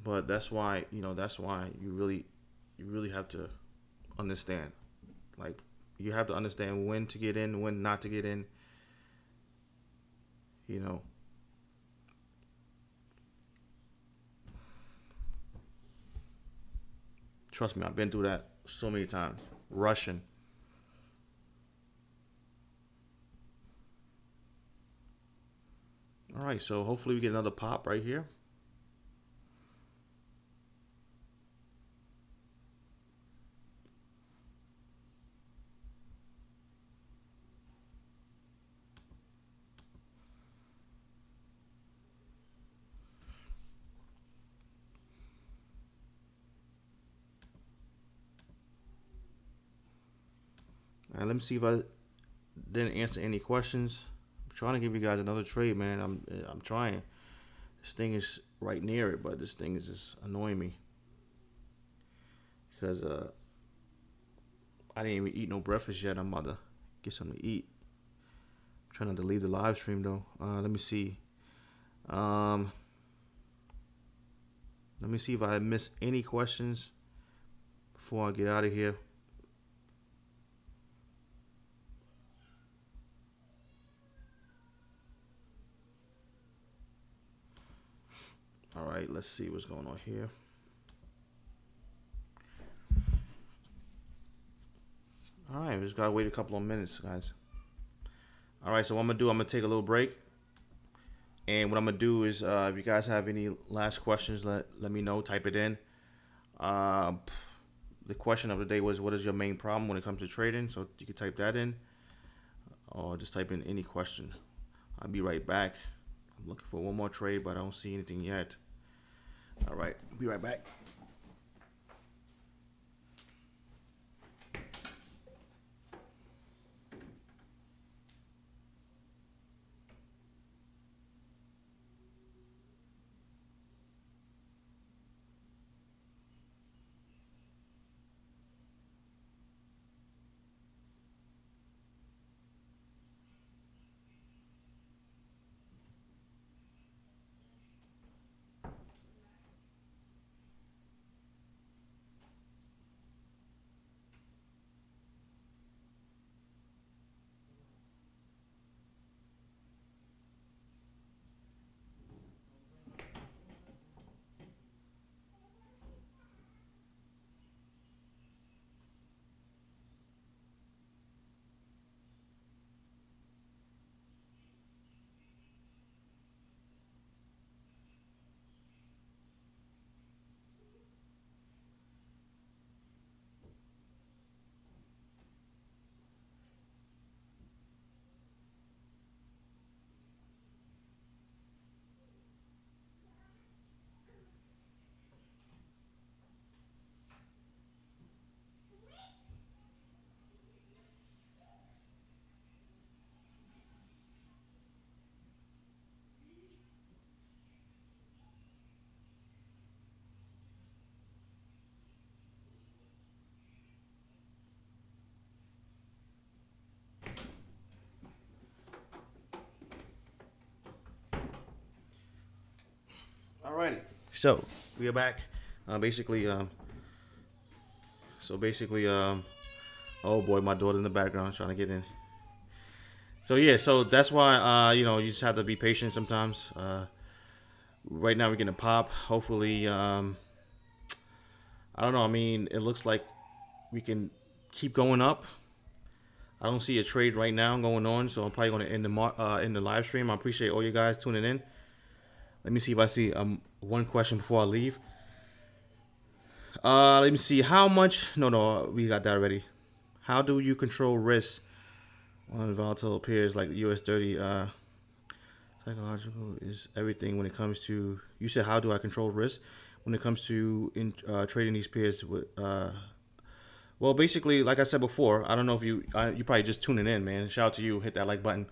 But that's why, you really have to understand. Like, you have to understand when to get in, when not to get in. Trust me, I've been through that so many times. Rushing. All right, so hopefully we get another pop right here. All right, let me see if I didn't answer any questions. I'm trying to give you guys another trade, man. I'm trying. This thing is right near it, but this thing is just annoying me because I didn't even eat no breakfast yet. I'm about to get something to eat. I'm trying not to leave the live stream though. Let me see. Let me see if I miss any questions before I get out of here. All right, let's see what's going on here. All right, we just gotta wait a couple of minutes, guys. All right, so what I'm gonna take a little break. And what I'm gonna do is, if you guys have any last questions, let me know. Type it in. The question of the day was, what is your main problem when it comes to trading? So you can type that in, or just type in any question. I'll be right back. I'm looking for one more trade, but I don't see anything yet. All right, be right back. Alrighty, so we are back. Oh boy, my daughter in the background trying to get in. So yeah, so that's why you just have to be patient sometimes. Right now we're getting a pop. Hopefully, I don't know. I mean, it looks like we can keep going up. I don't see a trade right now going on, so I'm probably going to end the live stream. I appreciate all you guys tuning in. Let me see if I see one question before I leave. Let me see how much. No, we got that already. How do you control risk on volatile pairs like US 30? Psychological is everything when it comes to. You said how do I control risk when it comes to trading these pairs with. Well, basically, like I said before, I don't know if you probably just tuning in, man. Shout out to you. Hit that like button.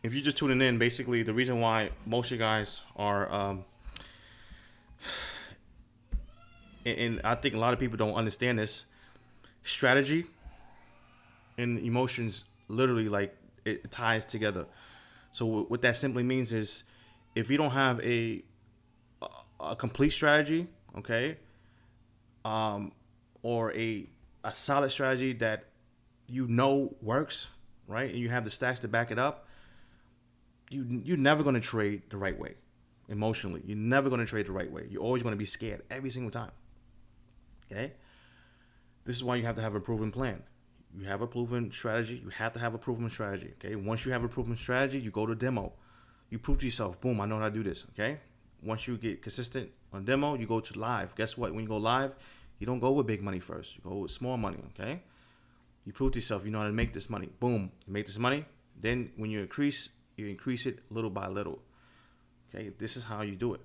If you're just tuning in, basically the reason why most of you guys are, and I think a lot of people don't understand this, strategy and emotions literally like it ties together. So what that simply means is if you don't have a complete strategy, okay, or a solid strategy that works, right, and you have the stacks to back it up, you're never going to trade the right way. Emotionally, you're never going to trade the right way. You're always going to be scared every single time. Okay, this is why you have to have a proven plan. You have a proven strategy. You have to have a proven strategy. Okay, once you have a proven strategy, you go to demo. You prove to yourself, boom, I know how to do this. Okay, once you get consistent on demo, you go to live. Guess what? When you go live, you don't go with big money first. You go with small money. Okay, you prove to yourself you know how to make this money. Boom, you make this money. Then when you increase it little by little. Okay, this is how you do it.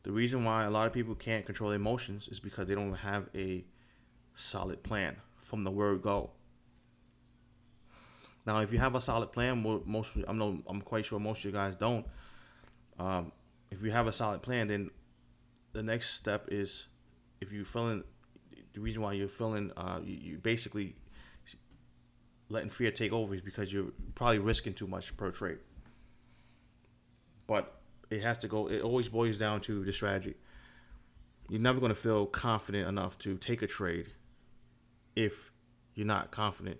The reason why a lot of people can't control their emotions is because they don't have a solid plan from the word go. Now, if you have a solid plan, I'm quite sure most of you guys don't. If you have a solid plan, then the next step is if you're feeling the reason why you're feeling you basically letting fear take over is because you're probably risking too much per trade. But it always boils down to the strategy. You're never going to feel confident enough to take a trade if you're not confident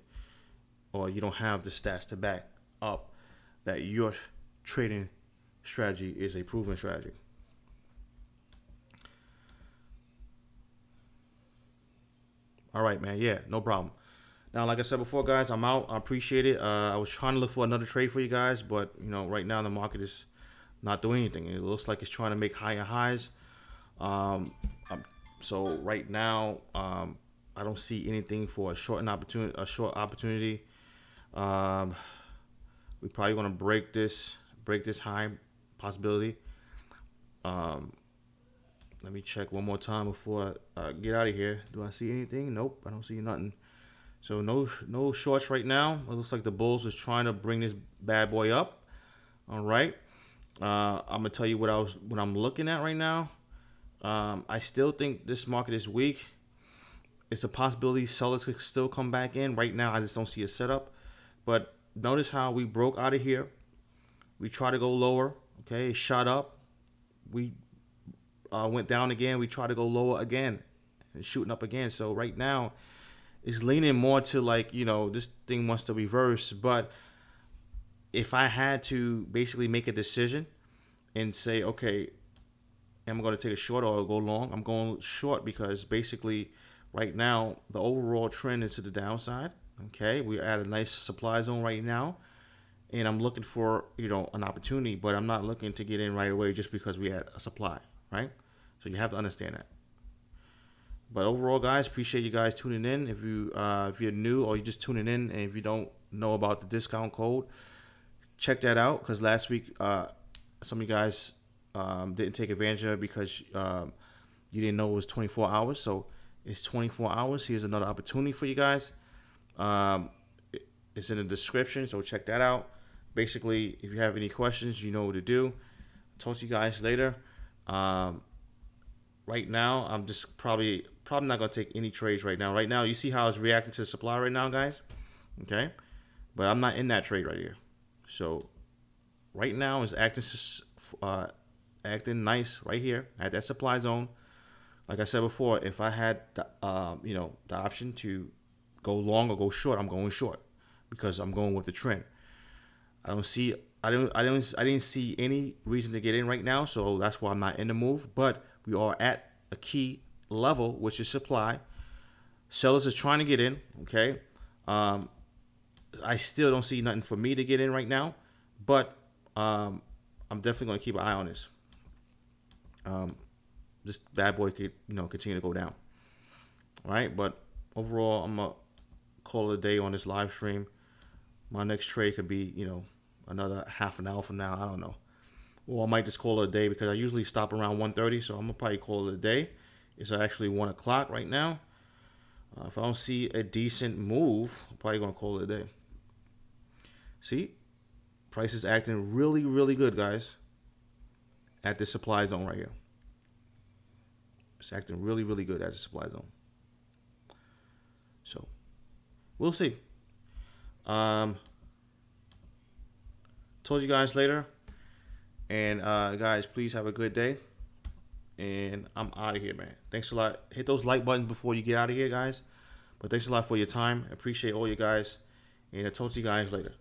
or you don't have the stats to back up that your trading strategy is a proven strategy. All right, man. Yeah, no problem. Now, like I said before, guys, I'm out. I appreciate it. I was trying to look for another trade for you guys, but right now the market is not doing anything. It looks like it's trying to make higher highs. So right now, I don't see anything for a short opportunity. We're probably gonna break this high possibility. Let me check one more time before I get out of here. Do I see anything? Nope, I don't see nothing. So no shorts right now. It looks like the bulls is trying to bring this bad boy up. All right. I'm gonna tell you what I'm looking at right now. I still think this market is weak. It's a possibility sellers could still come back in. Right now, I just don't see a setup. But notice how we broke out of here. We tried to go lower. Okay, it shot up. We went down again. We tried to go lower again and shooting up again. So right now, it's leaning more to this thing wants to reverse. But if I had to basically make a decision and say, okay, am I going to take a short or go long? I'm going short because basically right now the overall trend is to the downside. Okay, we're at a nice supply zone right now, and I'm looking for an opportunity, but I'm not looking to get in right away just because we had a supply, right? So you have to understand that. But overall, guys, appreciate you guys tuning in. If you're new or you're just tuning in, and if you don't know about the discount code, check that out, because last week some of you guys didn't take advantage of it because you didn't know it was 24 hours. So it's 24 hours. Here's another opportunity for you guys. It's in the description, so check that out. Basically, if you have any questions, you know what to do. Talk to you guys later. Right now, I'm just probably not going to take any trades right now. Right now, you see how it's reacting to the supply right now, guys? Okay? but I'm not in that trade right here. So right now is acting nice right here at that supply zone. Like I said before, if I had the the option to go long or go short, I'm going short because I'm going with the trend. I didn't see any reason to get in right now, so that's why I'm not in the move. But we are at a key level, which is supply. Sellers is trying to get in. Okay, I still don't see nothing for me to get in right now, but I'm definitely going to keep an eye on this. This bad boy could continue to go down. All right, but overall, I'm gonna call it a day on this live stream. My next trade could be another half an hour from now. I don't know. Or I might just call it a day because I usually stop around 1:30, so I'm gonna probably call it a day. It's actually 1 o'clock right now. If I don't see a decent move, I'm probably gonna call it a day. See, price is acting really, really good, guys. At this supply zone right here, it's acting really, really good at the supply zone. So we'll see. Told you guys later. And guys, please have a good day. And I'm out of here, man. Thanks a lot. Hit those like buttons before you get out of here, guys. But thanks a lot for your time. I appreciate all you guys. And I'll talk to you guys later.